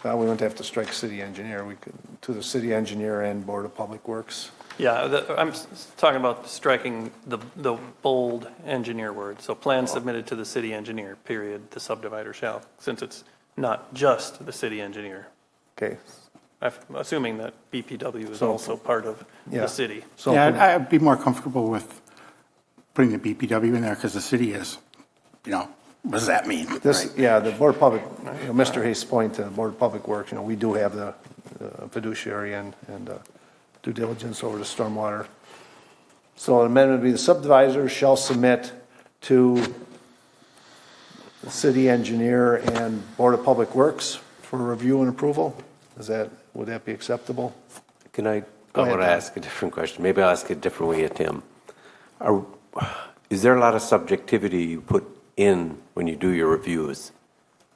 A: we wouldn't have to strike city engineer. We could, to the city engineer and Board of Public Works.
D: Yeah, I'm talking about striking the bold engineer word. So plan submitted to the city engineer, period, the subdivider shall, since it's not just the city engineer.
A: Okay.
D: I'm assuming that BPW is also part of
A: Yeah.
D: the city.
A: So
G: Yeah, I'd be more comfortable with putting the BPW in there because the city is, what does that mean?
A: this,
G: right?
A: yeah, the Board of Public, Mr. Hayes' point to the Board of Public Works, we do have the fiduciary and due diligence over the stormwater. So an amendment would be the subdivider shall submit to the city engineer and Board of Public Works for review and approval. Would that be acceptable?
E: Can I
A: Go ahead,
E: want to
A: Tom.
E: ask a different question. Maybe I'll ask it a different way at Tim. Is there a lot of subjectivity you put in when you do your reviews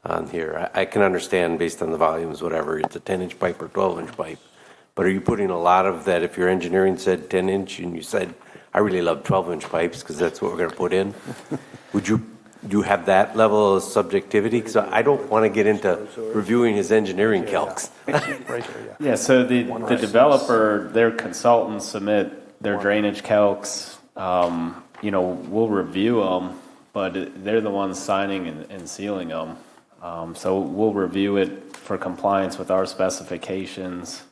E: on here? I can understand based on the volumes, whatever, it's a 10-inch pipe or 12-inch pipe. But are you putting a lot of that, if your engineering said 10-inch and you said, I really love 12-inch pipes because that's what we're going to put in, would you have that level of subjectivity? Because I don't want to get into reviewing his engineering calcs.
A: Right there, yeah.
C: Yeah, so the developer, their consultants submit their drainage calcs. We'll review them, but they're the ones signing and sealing them. So we'll review it for compliance with our specifications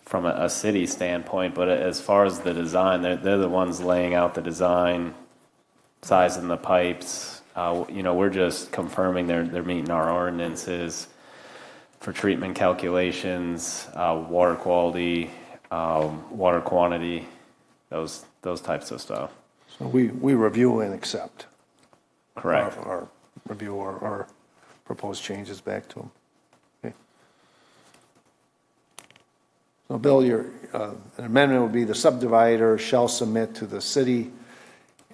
C: from a city standpoint. But as far as the design, they're the ones laying out the design, sizing the pipes. We're just confirming they're meeting our ordinances for treatment calculations, water quality, water quantity, those types of stuff.
A: So we review and accept.
C: Correct.
A: Our review or proposed changes back to them. Okay. So Bill, an amendment would be the subdivider shall submit to the city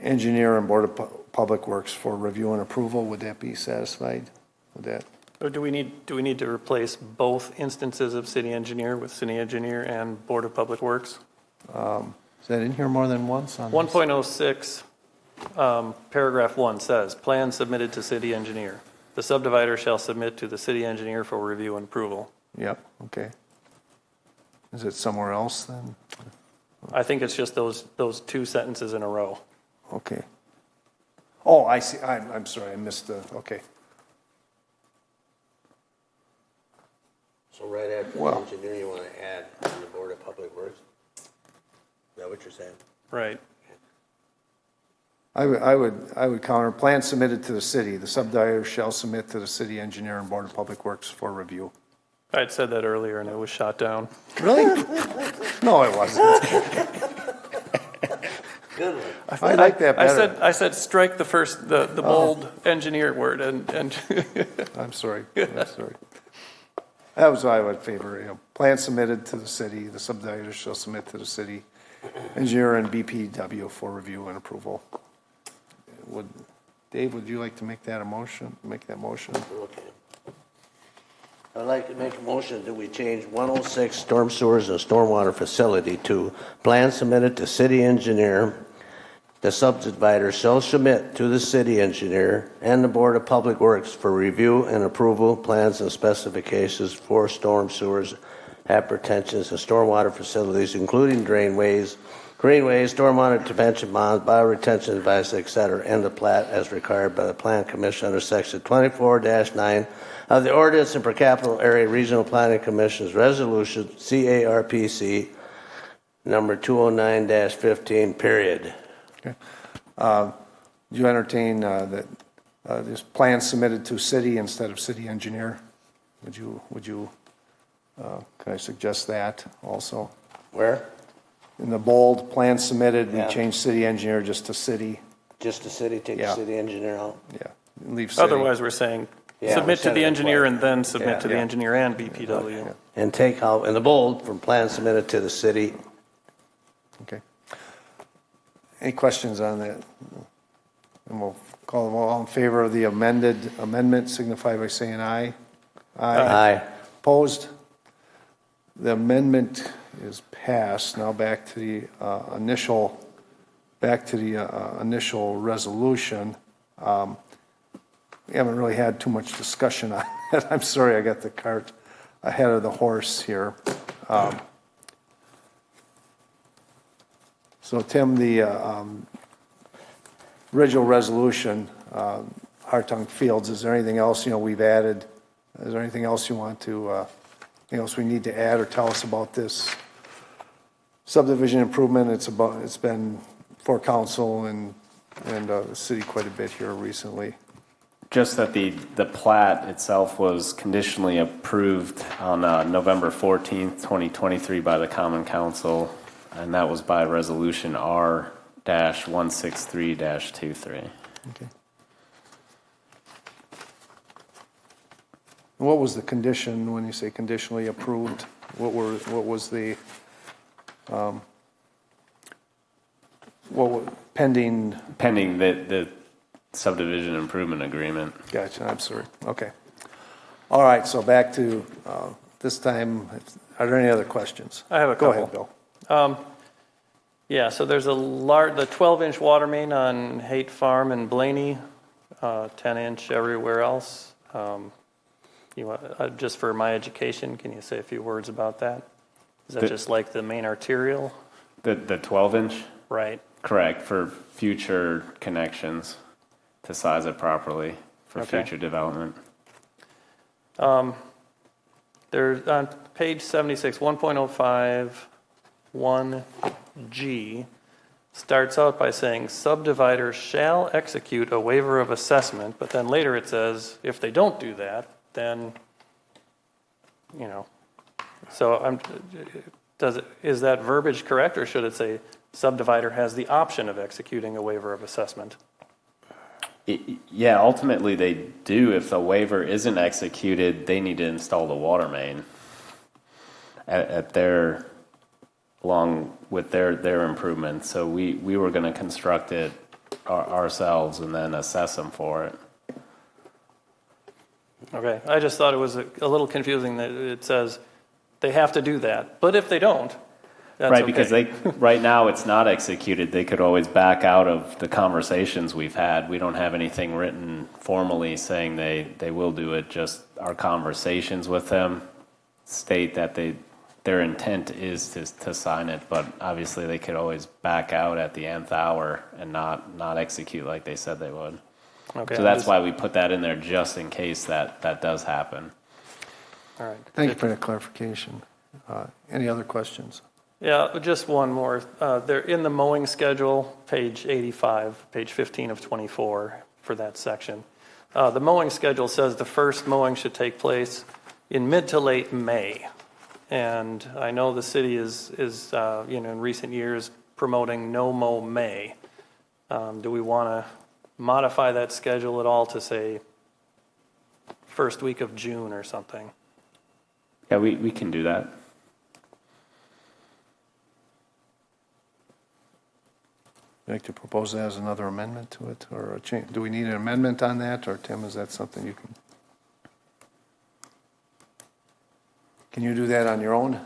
A: engineer and Board of Public Works for review and approval. Would that be satisfied with that?
D: Or do we need to replace both instances of city engineer with city engineer and Board of Public Works?
A: Is that in here more than once? On
D: 1.06, paragraph 1 says, plan submitted to city engineer. The subdivider shall submit to the city engineer for review and approval.
A: Yep, okay. Is it somewhere else then?
D: I think it's just those two sentences in a row.
A: Okay. Oh, I see. I'm sorry, I missed okay.
B: So right after the
A: Well-
B: engineer, you want to add on the Board of Public Works? Is that what you're saying?
D: Right.
A: I would counter, plan submitted to the city. The subdivider shall submit to the city engineer and Board of Public Works for review.
D: I had said that earlier and it was shot down.
A: Really? No, it wasn't.
B: Good one.
A: I like that better.
D: I said strike the bold engineer word and
A: I'm sorry. I'm sorry. That was what I would favor. Plan submitted to the city. The subdivider shall submit to the city engineer and BPW for review and approval. Dave, would you like to make that motion?
B: Okay. I'd like to make a motion that we change 106 storm sewers and stormwater facility to plan submitted to city engineer. The subdivider shall submit to the city engineer and the Board of Public Works for review and approval plans and specifications for storm sewers, hypertensions, and stormwater facilities, including drainways, greenways, stormwater intervention bonds, bioretention devices, etc., and the plat as required by the Plan Commission under Section 24-9 of the Ordinance and Per Capital Area Regional Planning Commission's Resolution CARPC number 209-15, period.
A: Okay. Do you entertain that this plan submitted to city instead of city engineer? Would you, can I suggest that also?
B: Where?
A: In the bold, plan submitted, we
B: Yeah.
A: change city engineer just to city.
B: Just the city, take the
A: Yeah.
B: city engineer out?
A: Yeah, leave city.
D: Otherwise, we're saying
B: Yeah,
D: submit
B: we
D: to
B: said
D: the
B: it
D: engineer
B: twice.
D: and then submit to the
A: Yeah.
D: engineer and BPW.
B: And take out, in the bold, from plan submitted to the city.
A: Okay. Any questions on that? And we'll call them all in favor of the amendment, signify by saying aye.
B: Aye.
A: Opposed? The amendment is passed. Now back to the initial resolution. We haven't really had too much discussion on it. I'm sorry, I got the cart ahead of the horse here. So Tim, the original resolution, Hartung Fields, is there anything else, we've added? Is there anything else you want to, anything else we need to add or tell us about this subdivision improvement? It's been for council and the city quite a bit here recently.
C: Just that the plat itself was conditionally approved on November 14th, 2023 by the Common Council, and that was by Resolution R-163-23.
A: Okay. What was the condition when you say conditionally approved? What was the, pending?
C: Pending the subdivision improvement agreement.
A: Gotcha, I'm sorry. Okay. All right, so back to this time, are there any other questions?
D: I have a
A: Go
D: couple.
A: ahead, Bill.
D: Yeah, so there's the 12-inch water main on Haight Farm and Blaney, 10-inch everywhere else. Just for my education, can you say a few words about that? Is that just like the main arterial?
C: The 12-inch?
D: Right.
C: Correct, for future connections, to size it properly for
D: Okay.
C: future development.
D: There's on page 76, 1.05, 1G starts out by saying subdivider shall execute a waiver of assessment, but then later it says if they don't do that, then, so is that verbiage correct, or should it say subdivider has the option of executing a waiver of assessment?
C: Yeah, ultimately they do. If the waiver isn't executed, they need to install the water main along with their improvements. So we were going to construct it ourselves and then assess them for it.
D: Okay, I just thought it was a little confusing that it says they have to do that, but if they don't, that's
C: Right,
D: okay.
C: because right now it's not executed. They could always back out of the conversations we've had. We don't have anything written formally saying they will do it. Just our conversations with them state that their intent is to sign it, but obviously they could always back out at the nth hour and not execute like they said they would.
D: Okay,
C: So that's why we put that in there, just in case that does happen.
D: All right.
A: Thank you for that clarification. Any other questions?
D: Yeah, just one more. They're in the mowing schedule, page 85, page 15 of 24 for that section. The mowing schedule says the first mowing should take place in mid to late May. And I know the city is in recent years promoting no mow May. Do we want to modify that schedule at all to say first week of June or something?
C: Yeah, we can do that.
A: Would you like to propose that as another amendment to it, or a change? Do we need an amendment on that, or Tim, is that something you can? Can you do that on your own,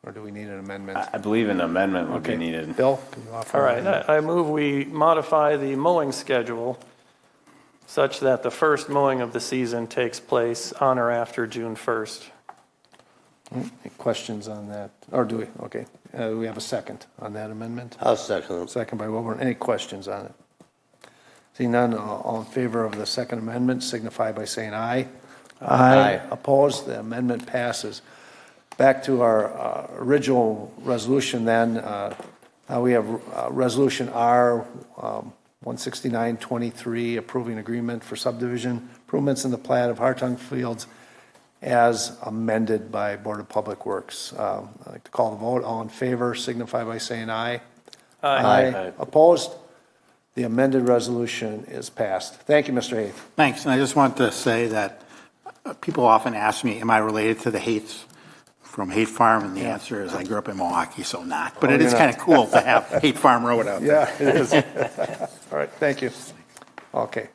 A: or do we need an amendment?
C: I believe an amendment would
A: Okay.
C: be needed.
A: Bill, can you offer?
D: All
A: an
D: right,
A: amendment?
D: I move we modify the mowing schedule such that the first mowing of the season takes place on or after June 1st.
A: Any questions on that? Or do we? Okay. We have a second on that amendment.
B: I'll second it.
A: Second by Wilburn. Any questions on it? Seeing none, all in favor of the second amendment signify by saying aye.
B: Aye.
A: Opposed? The amendment passes. Back to our original resolution then. Now we have Resolution R 16923, approving agreement for subdivision improvements in the plat of Hartung Fields as amended by Board of Public Works. I'd like to call the vote. All in favor signify by saying aye.
B: Aye.
A: Opposed? The amended resolution is passed. Thank you, Mr. Haith.
G: Thanks, and I just want to say that people often ask me, am I related to the Haiths from Haith Farm? And the answer is I grew up in Milwaukee, so not. But it is kind of cool to have Haith Farm Road out there.
A: Yeah, it is. All right, thank you. Okay.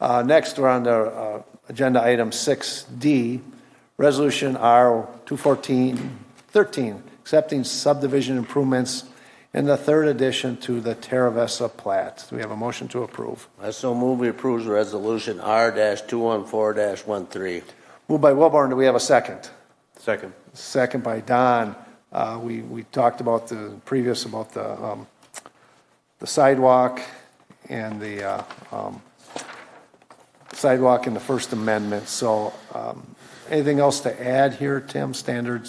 A: Next, we're on to agenda item 6D, Resolution R 214-13, accepting subdivision improvements in the third addition to the Terra Vesta plat. Do we have a motion to approve?
B: I so move we approve resolution R-214-13.
A: Moved by Wilburn. Do we have a second?
E: Second.
A: Second by Don. We talked about the sidewalk and the sidewalk in the First Amendment. So anything else to add here, Tim? Standard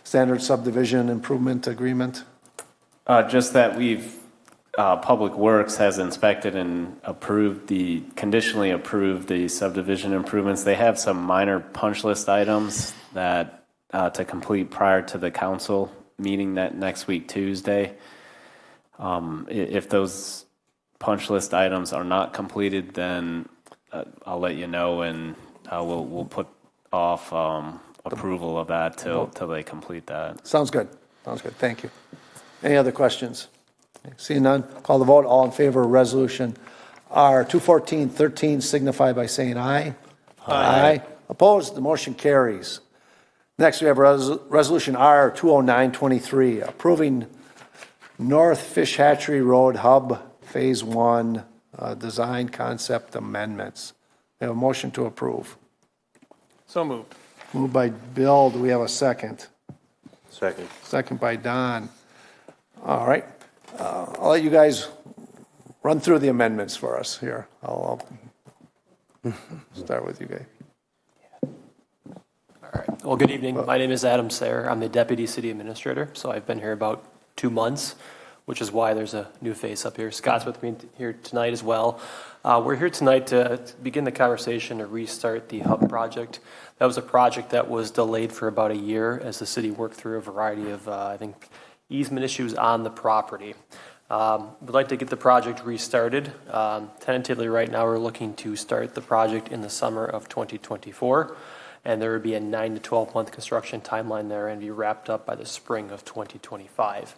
A: subdivision improvement agreement?
C: Just that Public Works has inspected and conditionally approved the subdivision improvements. They have some minor punch list items that to complete prior to the council meeting that next week, Tuesday. If those punch list items are not completed, then I'll let you know, and we'll put off approval of that till they complete that.
A: Sounds good. Sounds good. Thank you. Any other questions? Seeing none, call the vote. All in favor of resolution R 214-13 signify by saying aye. Aye. Opposed? The motion carries. Next, we have resolution R 209-23, approving North Fish Hatchery Road Hub Phase 1 design concept amendments. We have a motion to approve.
D: So moved.
A: Moved by Bill. Do we have a second?
E: Second.
A: Second by Don. All right. I'll let you guys run through the amendments for us here. I'll start with you guys.
H: All right. Well, good evening. My name is Adam Sayre. I'm the Deputy City Administrator, so I've been here about 2 months, which is why there's a new face up here. Scott's with me here tonight as well. We're here tonight to begin the conversation to restart the hub project. That was a project that was delayed for about a year as the city worked through a variety of, easement issues on the property. We'd like to get the project restarted. Tentatively right now, we're looking to start the project in the summer of 2024, and there would be a 9 to 12 month construction timeline there and be wrapped up by the spring of 2025.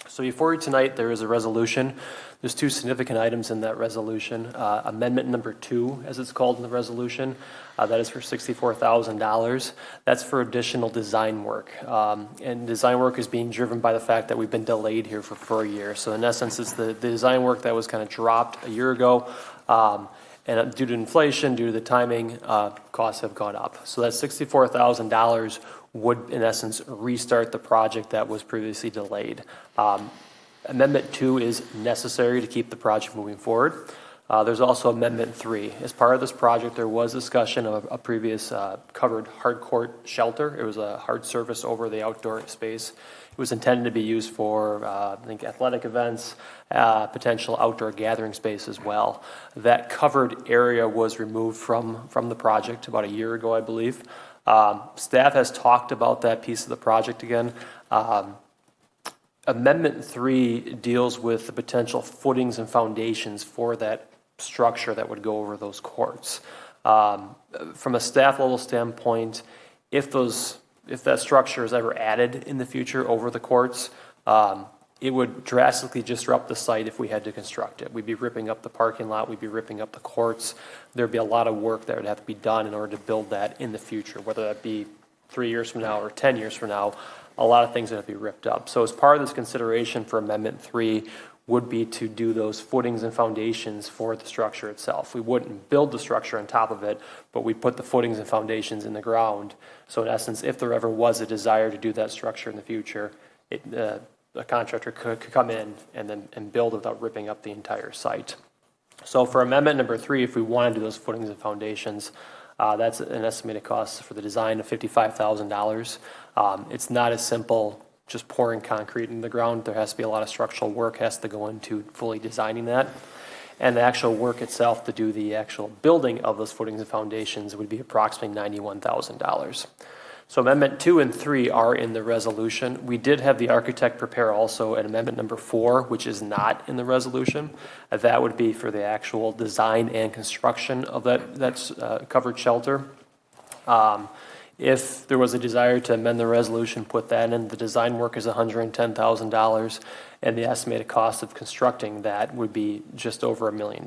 H: So before you tonight, there is a resolution. There's 2 significant items in that resolution. Amendment number 2, as it's called in the resolution, that is for $64,000. That's for additional design work. And design work is being driven by the fact that we've been delayed here for a year. So in essence, it's the design work that was kind of dropped a year ago. And due to inflation, due to the timing, costs have gone up. So that $64,000 would, in essence, restart the project that was previously delayed. Amendment 2 is necessary to keep the project moving forward. There's also Amendment 3. As part of this project, there was discussion of a previous covered hard court shelter. It was a hard surface over the outdoor space. It was intended to be used for, athletic events, potential outdoor gathering space as well. That covered area was removed from the project about a year ago, I believe. Staff has talked about that piece of the project again. Amendment 3 deals with the potential footings and foundations for that structure that would go over those courts. From a staff level standpoint, if that structure is ever added in the future over the courts, it would drastically disrupt the site if we had to construct it. We'd be ripping up the parking lot, we'd be ripping up the courts. There'd be a lot of work that would have to be done in order to build that in the future, whether that be 3 years from now or 10 years from now. A lot of things that have to be ripped up. So as part of this consideration for Amendment 3, would be to do those footings and foundations for the structure itself. We wouldn't build the structure on top of it, but we put the footings and foundations in the ground. So in essence, if there ever was a desire to do that structure in the future, a contractor could come in and build without ripping up the entire site. So for amendment number 3, if we want to do those footings and foundations, that's an estimated cost for the design of $55,000. It's not as simple just pouring concrete in the ground. There has to be a lot of structural work has to go into fully designing that. And the actual work itself to do the actual building of those footings and foundations would be approximately $91,000. So amendment 2 and 3 are in the resolution. We did have the architect prepare also an amendment number 4, which is not in the resolution. That would be for the actual design and construction of that covered shelter. If there was a desire to amend the resolution, put that in. The design work is $110,000, and the estimated cost of constructing that would be just over $1 million.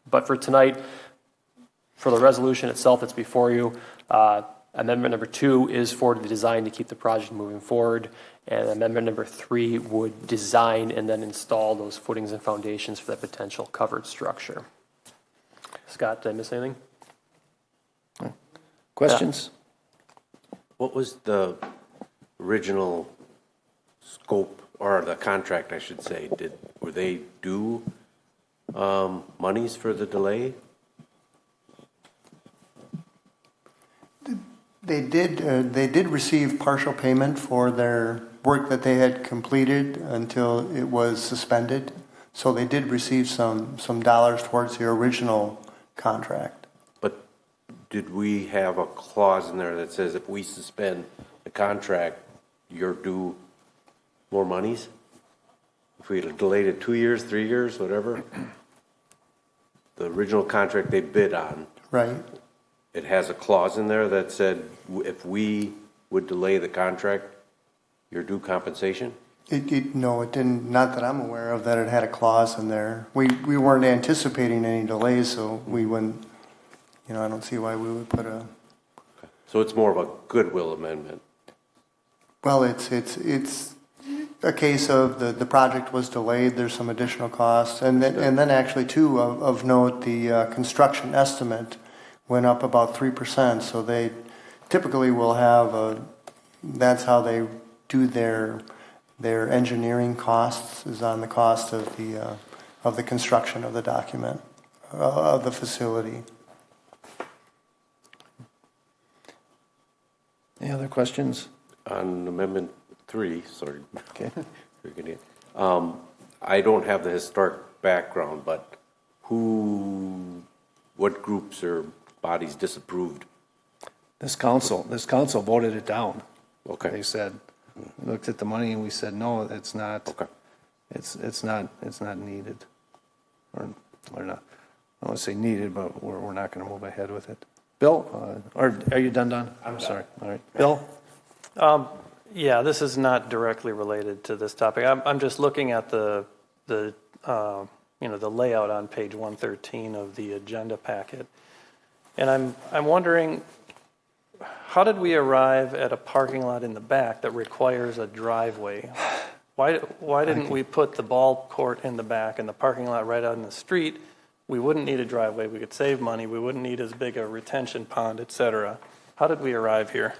H: But for tonight, for the resolution itself that's before you, amendment number 2 is for the design to keep the project moving forward, and amendment number 3 would design and then install those footings and foundations for that potential covered structure. Scott, did I miss anything?
A: Questions?
E: What was the original scope, or the contract, I should say? Were they due monies for the delay?
I: They did receive partial payment for their work that they had completed until it was suspended. So they did receive some dollars towards the original contract.
E: But did we have a clause in there that says if we suspend the contract, you're due more monies? If we had delayed it 2 years, 3 years, whatever? The original contract they bid on.
I: Right.
E: It has a clause in there that said if we would delay the contract, you're due compensation?
I: No, it didn't. Not that I'm aware of that it had a clause in there. We weren't anticipating any delays, so we wouldn't. I don't see why we would put a.
E: So it's more of a goodwill amendment.
I: Well, it's a case of the project was delayed. There's some additional costs, and then actually too of note, the construction estimate went up about 3%. So they typically will have that's how they do their engineering costs, is on the cost of the construction of the document of the facility.
A: Any other questions?
E: On Amendment 3, sorry.
A: Okay.
E: I don't have the historic background, but what groups or bodies disapproved?
A: This council voted it down.
E: Okay.
A: They said, we looked at the money and we said, no, it's not.
E: Okay.
A: It's not needed. Or not. I don't want to say needed, but we're not going to move ahead with it. Bill, or are you done? I'm sorry. All right. Bill?
D: Yeah, this is not directly related to this topic. I'm just looking at the layout on page 113 of the agenda packet, and I'm wondering, how did we arrive at a parking lot in the back that requires a driveway? Why didn't we put the ball court in the back and the parking lot right out in the street? We wouldn't need a driveway. We could save money. We wouldn't need as big a retention pond, et cetera. How did we arrive here?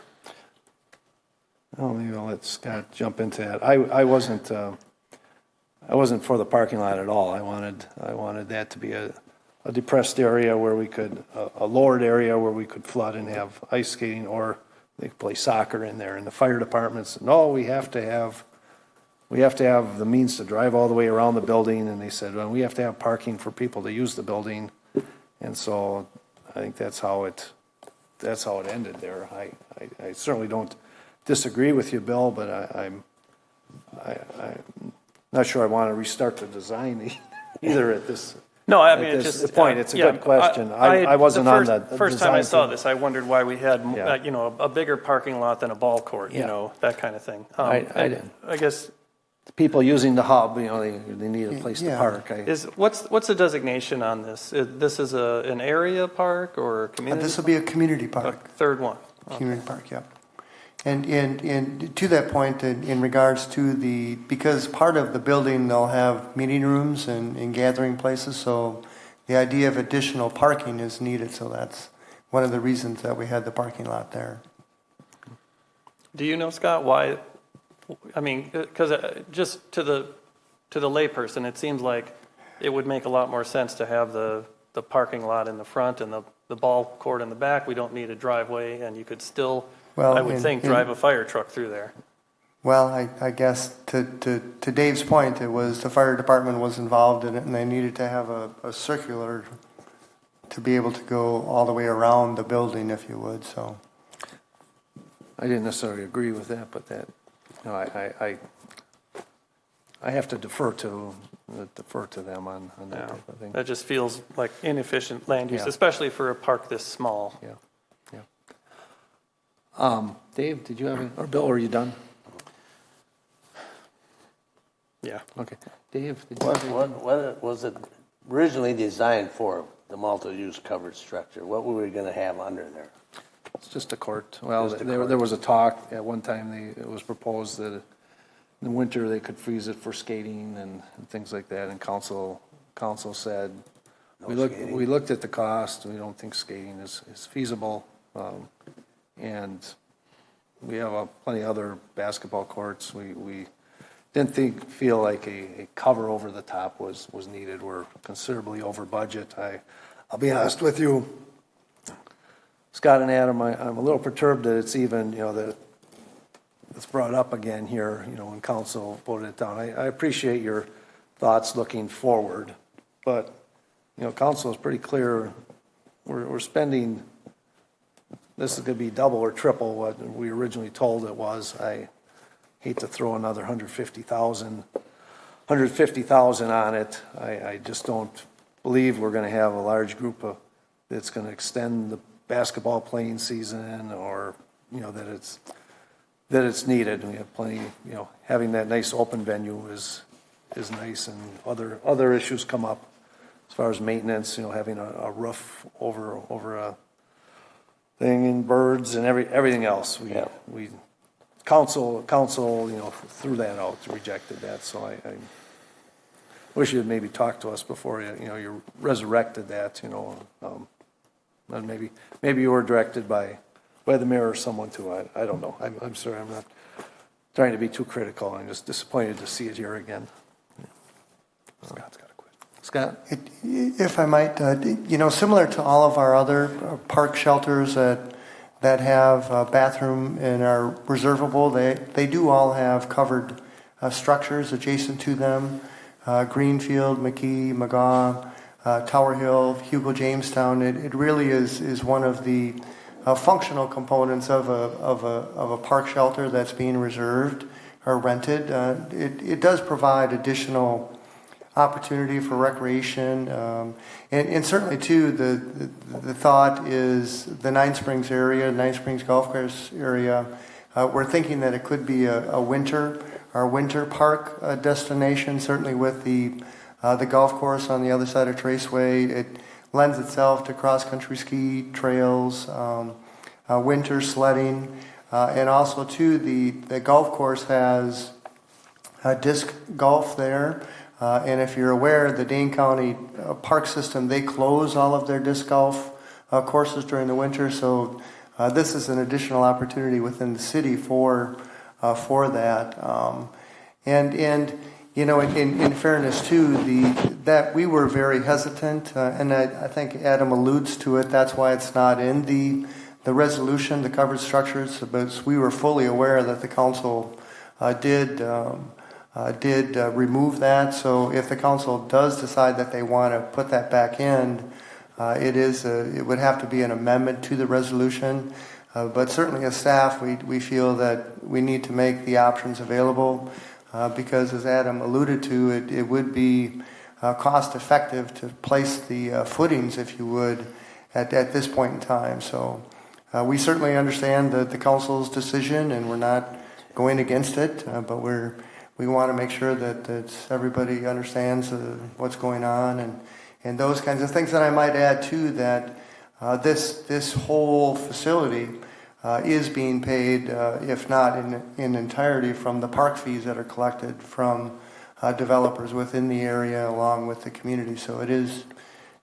A: Oh, maybe I'll let Scott jump into that. I wasn't for the parking lot at all. I wanted that to be a depressed area where we could, a lowered area where we could flood and have ice skating, or they could play soccer in there. And the fire department said, no, we have to have the means to drive all the way around the building. And they said, well, we have to have parking for people to use the building. And so I think that's how it ended there. I certainly don't disagree with you, Bill, but I'm not sure I want to restart the design either at this.
D: No, I mean,
A: at
D: it's
A: this
D: just
A: point. It's a good question. I wasn't on the
D: first time I saw
A: team.
D: this, I wondered why we had
A: Yeah.
D: a bigger parking lot than a ball court,
A: Yeah.
D: that kind of thing.
A: I didn't.
D: I guess
A: People using the hub, they need a place to
I: Yeah.
A: park.
D: what's the designation on this? This is an area park or a community?
I: This will be a community
D: A
I: park.
D: third one.
I: Community park, yep. And to that point, in regards to because part of the building, they'll have meeting rooms and gathering places, so the idea of additional parking is needed, so that's one of the reasons that we had the parking lot there.
D: Do you know, Scott, why, I mean, because just to the layperson, it seems like it would make a lot more sense to have the parking lot in the front and the ball court in the back. We don't need a driveway, and you could still, I would think, drive a fire truck through there.
I: Well, I guess to Dave's point, it was the fire department was involved in it, and they needed to have a circular to be able to go all the way around the building, if you would, so.
A: I didn't necessarily agree with that, but that, you know, I have to defer to them on that
D: Yeah.
A: type of thing.
D: That just feels like inefficient land use,
A: Yeah.
D: especially for a park this small.
A: Yeah, yeah. Dave, did you have any, or Bill, are you done?
D: Yeah.
A: Okay. Dave, did you have anything?
B: What was it originally designed for, the multi-use covered structure? What were we going to have under there?
A: It's just a court. Well,
B: Just a
A: there
B: court.
A: was a talk at one time, it was proposed that in the winter they could freeze it for skating and things like that, and council said, we looked at the cost, we don't think skating is feasible, and we have plenty of other basketball courts. We didn't feel like a cover over the top was needed. We're considerably over budget. I'll be honest with you, Scott and Adam, I'm a little perturbed that it's even, that it's brought up again here, when council voted it down. I appreciate your thoughts looking forward, but, council is pretty clear. We're spending, this is going to be double or triple what we originally told it was. I hate to throw another $150,000 on it. I just don't believe we're going to have a large group that's going to extend the basketball playing season, or that it's needed. We have plenty. Having that nice open venue is nice, and other issues come up as far as maintenance. Having a roof over a thing, and birds and everything else. We council threw that out, rejected that. So I wish you had maybe talked to us before you resurrected that. And maybe you were directed by the mayor or someone too. I don't know. I'm sorry. I'm not trying to be too critical. I'm just disappointed to see it here again. Scott's got to quit. Scott?
I: If I might, similar to all of our other park shelters that have a bathroom and are reservable, they do all have covered structures adjacent to them. Greenfield, McKee, McGaw, Tower Hill, Hugo Jamestown. It really is one of the functional components of a park shelter that's being reserved or rented. It does provide additional opportunity for recreation, and certainly too the thought is the Nine Springs area, Nine Springs Golf Course area. We're thinking that it could be a winter park destination. Certainly with the golf course on the other side of Traceway, it lends itself to cross-country ski trails, winter sledding, and also too the golf course has disc golf there. And if you're aware, the Dane County Park System, they close all of their disc golf courses during the winter. So this is an additional opportunity within the city for that. In fairness too, that we were very hesitant, and I think Adam alludes to it. That's why it's not in the resolution, the covered structures. But we were fully aware that the council did remove that. So if the council does decide that they want to put that back in, it would have to be an amendment to the resolution. But certainly as staff, we feel that we need to make the options available because as Adam alluded to, it would be cost effective to place the footings, if you would, at this point in time. So we certainly understand the council's decision, and we're not going against it, but we want to make sure that everybody understands what's going on and those kinds of things. And I might add too that this whole facility is being paid, if not in entirety, from the park fees that are collected from developers within the area along with the community. So it is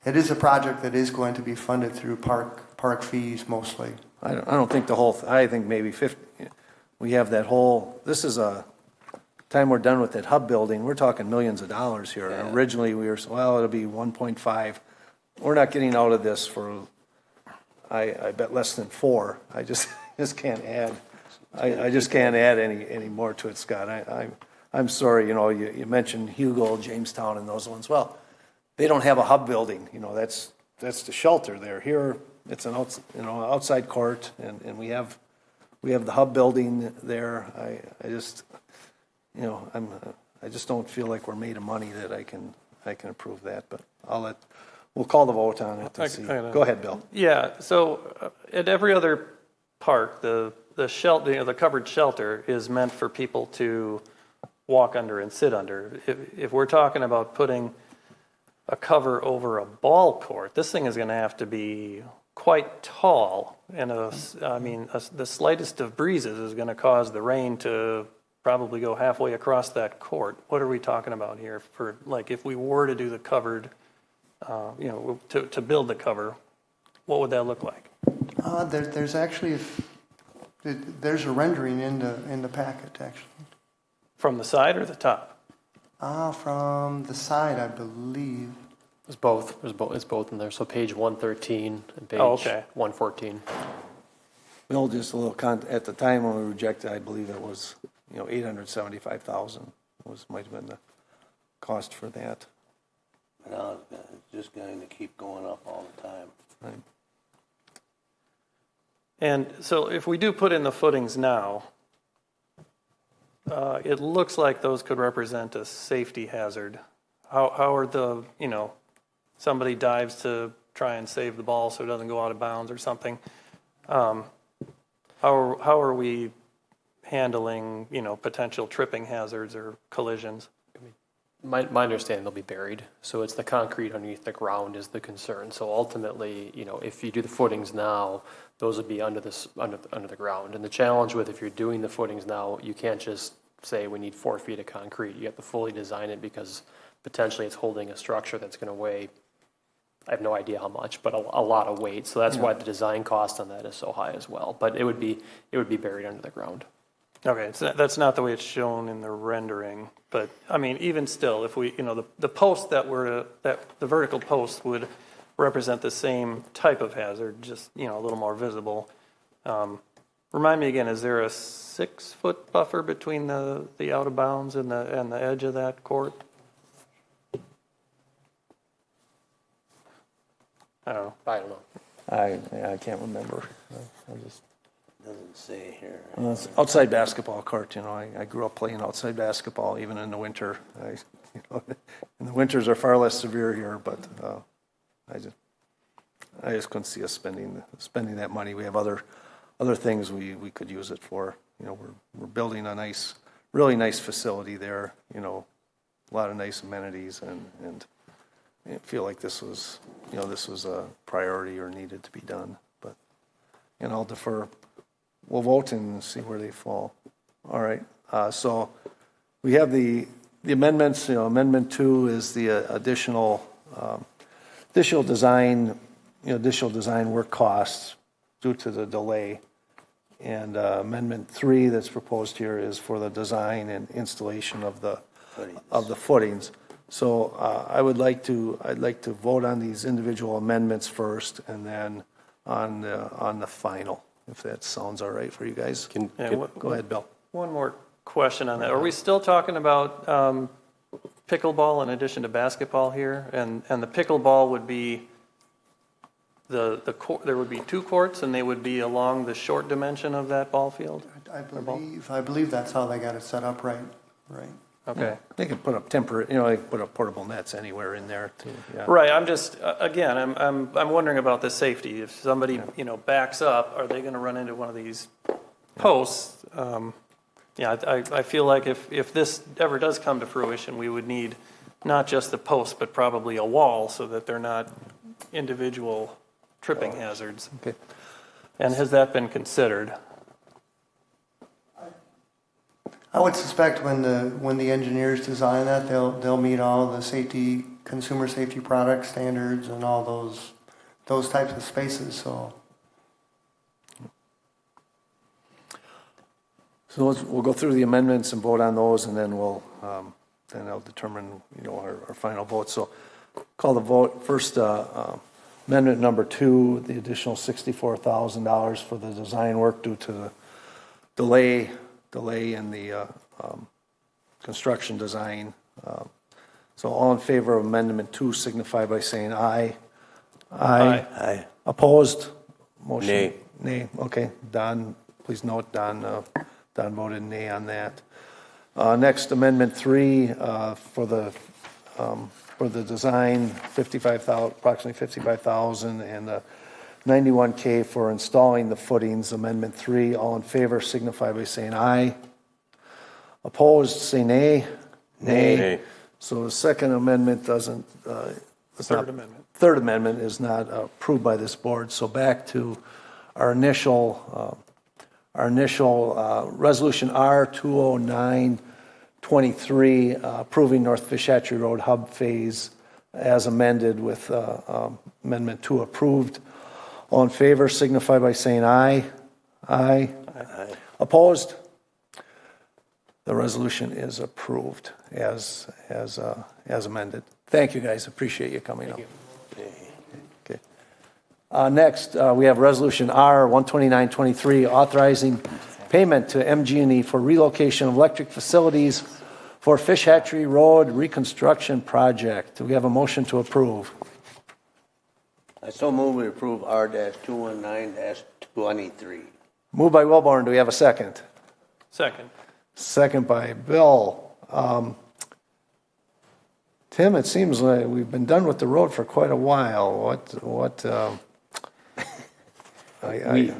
I: a project that is going to be funded through park fees mostly.
A: I don't think the whole, I think maybe 50, we have that whole, this is a, time we're done with that hub building, we're talking millions of dollars here.
B: Yeah.
A: Originally, we were, well, it'll be 1.5. We're not getting out of this for, I bet less than 4. I just can't add. I just can't add any more to it, Scott. I'm sorry, you mentioned Hugo, Jamestown, and those ones. Well, they don't have a hub building. That's the shelter there. Here, it's an outside court, and we have the hub building there. I just don't feel like we're made of money that I can approve that. But we'll call the vote on it and see. Go ahead, Bill.
D: Yeah, so at every other park, the shelter, the covered shelter is meant for people to walk under and sit under. If we're talking about putting a cover over a ball court, this thing is going to have to be quite tall, and the slightest of breezes is going to cause the rain to probably go halfway across that court. What are we talking about here for, like, if we were to do the covered, to build the cover, what would that look like?
I: There's actually there's a rendering in the packet actually.
D: From the side or the top?
I: From the side, I believe.
H: It's both. It's both in there. So page 113 and page 114.
A: Bill, just a little at the time when we rejected, I believe it was, $875,000 might have been the cost for that.
B: Now it's just going to keep going up all the time.
A: Right.
D: And so if we do put in the footings now, it looks like those could represent a safety hazard. How are somebody dives to try and save the ball so it doesn't go out of bounds or something. How are we handling, potential tripping hazards or collisions?
H: My understanding, they'll be buried. So it's the concrete underneath the ground is the concern. So ultimately, if you do the footings now, those would be under the ground. And the challenge with if you're doing the footings now, you can't just say we need 4 feet of concrete. You have to fully design it because potentially it's holding a structure that's going to weigh, I have no idea how much, but a lot of weight. So that's why the design cost on that is so high as well. But it would be buried under the ground.
D: Okay, so that's not the way it's shown in the rendering, but even still, if we, the post that the vertical post would represent the same type of hazard, just a little more visible. Remind me again, is there a 6-foot buffer between the out of bounds and the edge of that court? I don't know.
A: I can't remember.
B: Doesn't say here.
A: It's outside basketball court. I grew up playing outside basketball even in the winter. And the winters are far less severe here, but I just couldn't see us spending that money. We have other things we could use it for. We're building a really nice facility there. A lot of nice amenities, and I feel like this was a priority or needed to be done. But I'll defer. We'll vote and see where they fall. All right. So we have the amendments. Amendment 2 is the additional design work costs due to the delay. And Amendment 3 that's proposed here is for the design and installation of the footings. So I'd like to vote on these individual amendments first, and then on the final, if that sounds all right for you guys. Go ahead, Bill.
D: One more question on that. Are we still talking about pickleball in addition to basketball here? And the pickleball would be there would be 2 courts, and they would be along the short dimension of that ball field?
I: I believe that's how they got it set up, right.
D: Okay.
A: Yeah, they could put up they could put up portable nets anywhere in there too. Yeah.
D: Right. I'm just I'm wondering about the safety. If somebody backs up, are they going to run into one of these posts? I feel like if this ever does come to fruition, we would need not just the post, but probably a wall so that they're not individual tripping hazards.
A: Okay.
D: And has that been considered?
I: I would suspect when the engineers design that, they'll meet all the safety, consumer safety product standards and all those types of spaces, so.
A: So we'll go through the amendments and vote on those, and then then I'll determine, our final vote. So call the vote. First, amendment number 2, the additional $64,000 for the design work due to the delay in the construction design. So all in favor of amendment 2 signify by saying aye.
D: Aye.
B: Aye.
A: Opposed? Motion.
E: Nay.
A: Nay. Okay. Don, please note Don voted nay on that. Next, amendment 3 for the design, approximately $55,000, and the $91K for installing the footings. Amendment 3. All in favor signify by saying aye. Opposed? Say nay.
E: Nay.
A: So the second amendment doesn't. Third amendment is not approved by this board. So back to our initial resolution R20923, approving North Fish Hatchery Road hub phase as amended with amendment 2 approved. All in favor signify by saying aye. Aye.
B: Aye.
A: Opposed? The resolution is approved as amended. Thank you, guys. Appreciate you coming up. Okay. Next, we have Resolution R12923, authorizing payment to MG&E for relocation of electric facilities for Fish Hatchery Road reconstruction project. Do we have a motion to approve?
B: I so move we approve R-219-23.
A: Moved by Wilborn. Do we have a second?
D: Second.
A: Second by Bill. Tim, it seems like we've been done with the road for quite a while.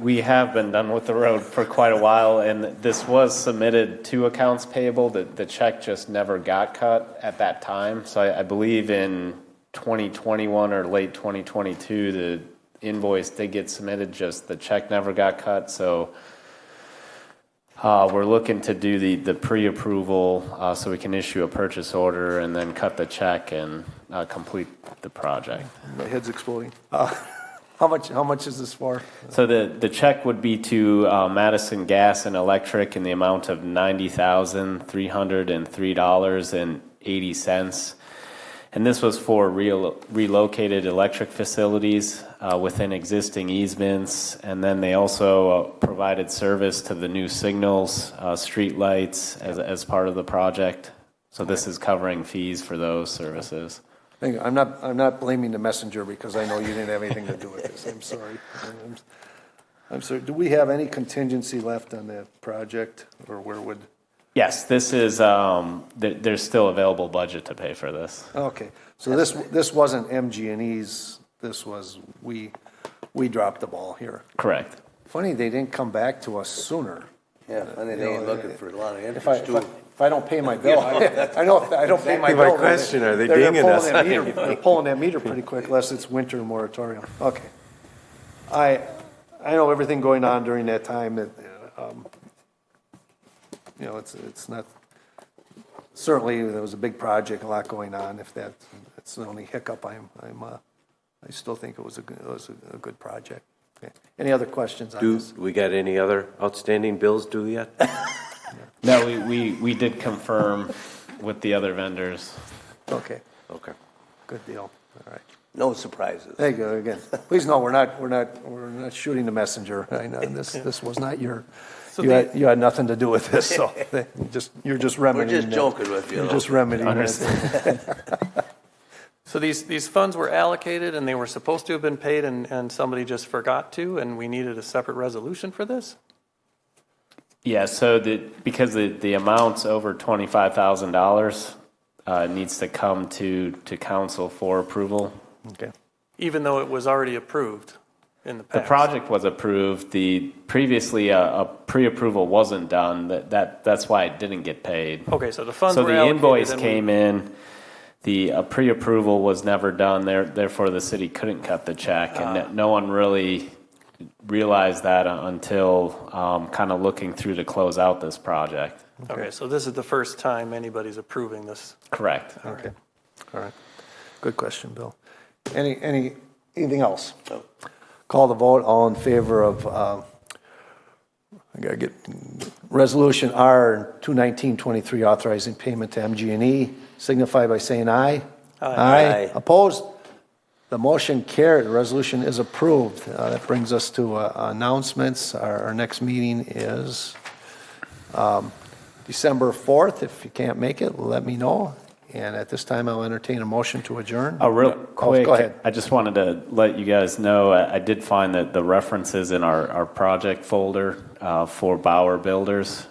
C: We have been done with the road for quite a while, and this was submitted to accounts payable. The check just never got cut at that time. So I believe in 2021 or late 2022, the invoice did get submitted, just the check never got cut. So we're looking to do the pre-approval so we can issue a purchase order and then cut the check and complete the project.
A: My head's exploding. How much is this for?
C: So the check would be to Madison Gas and Electric in the amount of $90,303.80. And this was for relocated electric facilities within existing easements. And then they also provided service to the new signals, street lights as part of the project. So this is covering fees for those services.
A: I'm not blaming the messenger because I know you didn't have anything to do with this. I'm sorry. I'm sorry. Do we have any contingency left on that project, or where would?
C: Yes, this is, there's still available budget to pay for this.
A: Okay, so this wasn't MG&E's, this was, we dropped the ball here.
C: Correct.
A: Funny, they didn't come back to us sooner.
B: Yeah, and they ain't looking for a lot of
A: If
B: interest, too.
A: if I don't pay my bill, I know if I don't pay my bill.
E: My question, are they
A: they're
E: dinging
A: pulling
E: us?
A: that meter- They're pulling that meter pretty quick, unless it's winter moratorium. Okay. I know everything going on during that time, that, it's not, certainly there was a big project, a lot going on. If it's the only hiccup, I still think it was a good project. Okay. Any other questions on this?
E: We got any other outstanding bills due yet?
C: No, we did confirm with the other vendors.
A: Okay,
E: Okay.
A: good deal. All right.
B: No surprises.
A: There you go again. Please know we're not shooting the messenger. I know this was not your. You had nothing to do with this. So you're just remedying.
B: We're just joking with you.
A: You're just remedying. It.
D: So these funds were allocated and they were supposed to have been paid and somebody just forgot to, and we needed a separate resolution for this?
C: Yeah, so because the amount's over $25,000 needs to come to council for approval.
A: Okay.
D: Even though it was already approved in the
C: The
D: past?
C: project was approved. Previously a pre-approval wasn't done. That's why it didn't get paid.
D: Okay, so the funds
C: So
D: were
C: the
D: allocated.
C: invoice
D: and
C: came in. The pre-approval was never done. Therefore, the city couldn't cut the check, and no one really realize that until kind of looking through to close out this project.
D: Okay, so this is the first time anybody's approving this.
C: Correct.
A: Okay, all right. Good question, Bill. Anything else?
B: No.
A: Call the vote, all in favor of, I gotta get, Resolution R 21923 authorizing payment to MG&E, signify by saying aye.
B: Aye.
A: Opposed? The motion carried, the resolution is approved. That brings us to announcements. Our next meeting is December 4th. If you can't make it, let me know. And at this time, I'll entertain a motion to adjourn.
C: Real quick,
A: go ahead.
C: I just wanted to let you guys know, I did find that the references in our project folder for Bauer Builders.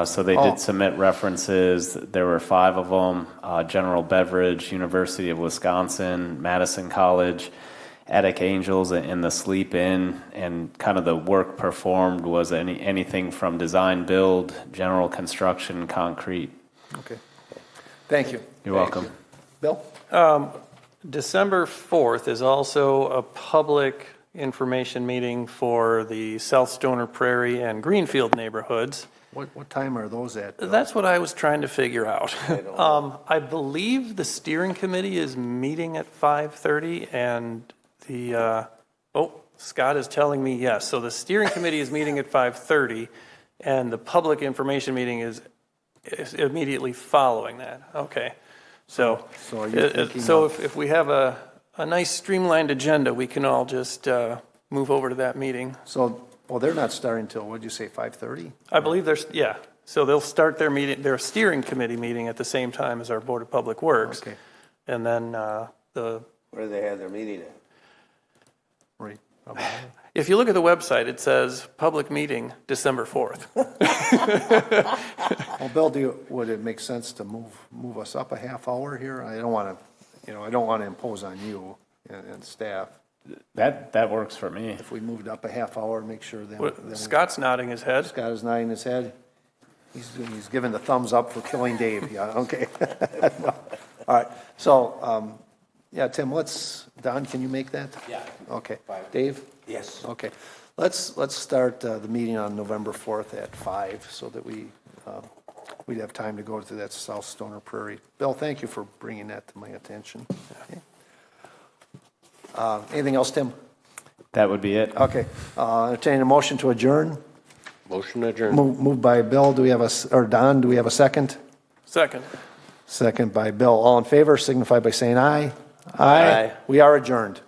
C: So they did submit references. There were 5 of them: General Beverage, University of Wisconsin, Madison College, Attic Angels, and the Sleep Inn. And kind of the work performed was anything from design, build, general construction, concrete.
A: Okay. Thank you.
C: You're welcome.
A: Bill?
D: December 4th is also a public information meeting for the South Stoner Prairie and Greenfield neighborhoods.
A: What time are those at? Bill?
D: That's what I was trying to figure out. I believe the steering committee is meeting at 5:30, and Scott is telling me yes. So the steering committee is meeting at 5:30, and the public information meeting is immediately following that. Okay. So
A: are you thinking
D: if we have a nice streamlined agenda, we can all just move over to that meeting.
A: So, well, they're not starting till, what'd you say, 5:30?
D: I believe so they'll start their meeting, their steering committee meeting at the same time as our Board of Public Works.
A: Okay.
D: And then
B: Where do they have their meeting at?
A: Right.
D: if you look at the website, it says public meeting December 4th.
A: Well, Bill, would it make sense to move us up a half hour here? I don't want to impose on you and staff.
C: That works for me.
A: If we moved up a half hour, make sure that
D: Scott's nodding his head.
A: Scott is nodding his head. He's giving the thumbs up for killing Dave. Yeah, okay. All right. So, Tim, Don, can you make that?
B: Yeah.
A: Okay. Dave?
B: Yes.
A: Okay. Let's start the meeting on November 4th at 5 so that we'd have time to go through that South Stoner Prairie. Bill, thank you for bringing that to my attention. Okay. Anything else, Tim?
C: That would be it.
A: Okay. Entertain a motion to adjourn.
B: Motion adjourned.
A: Moved by Bill. Don, do we have a second?
D: Second.
A: Second by Bill. All in favor, signify by saying aye.
B: Aye.
A: We are adjourned.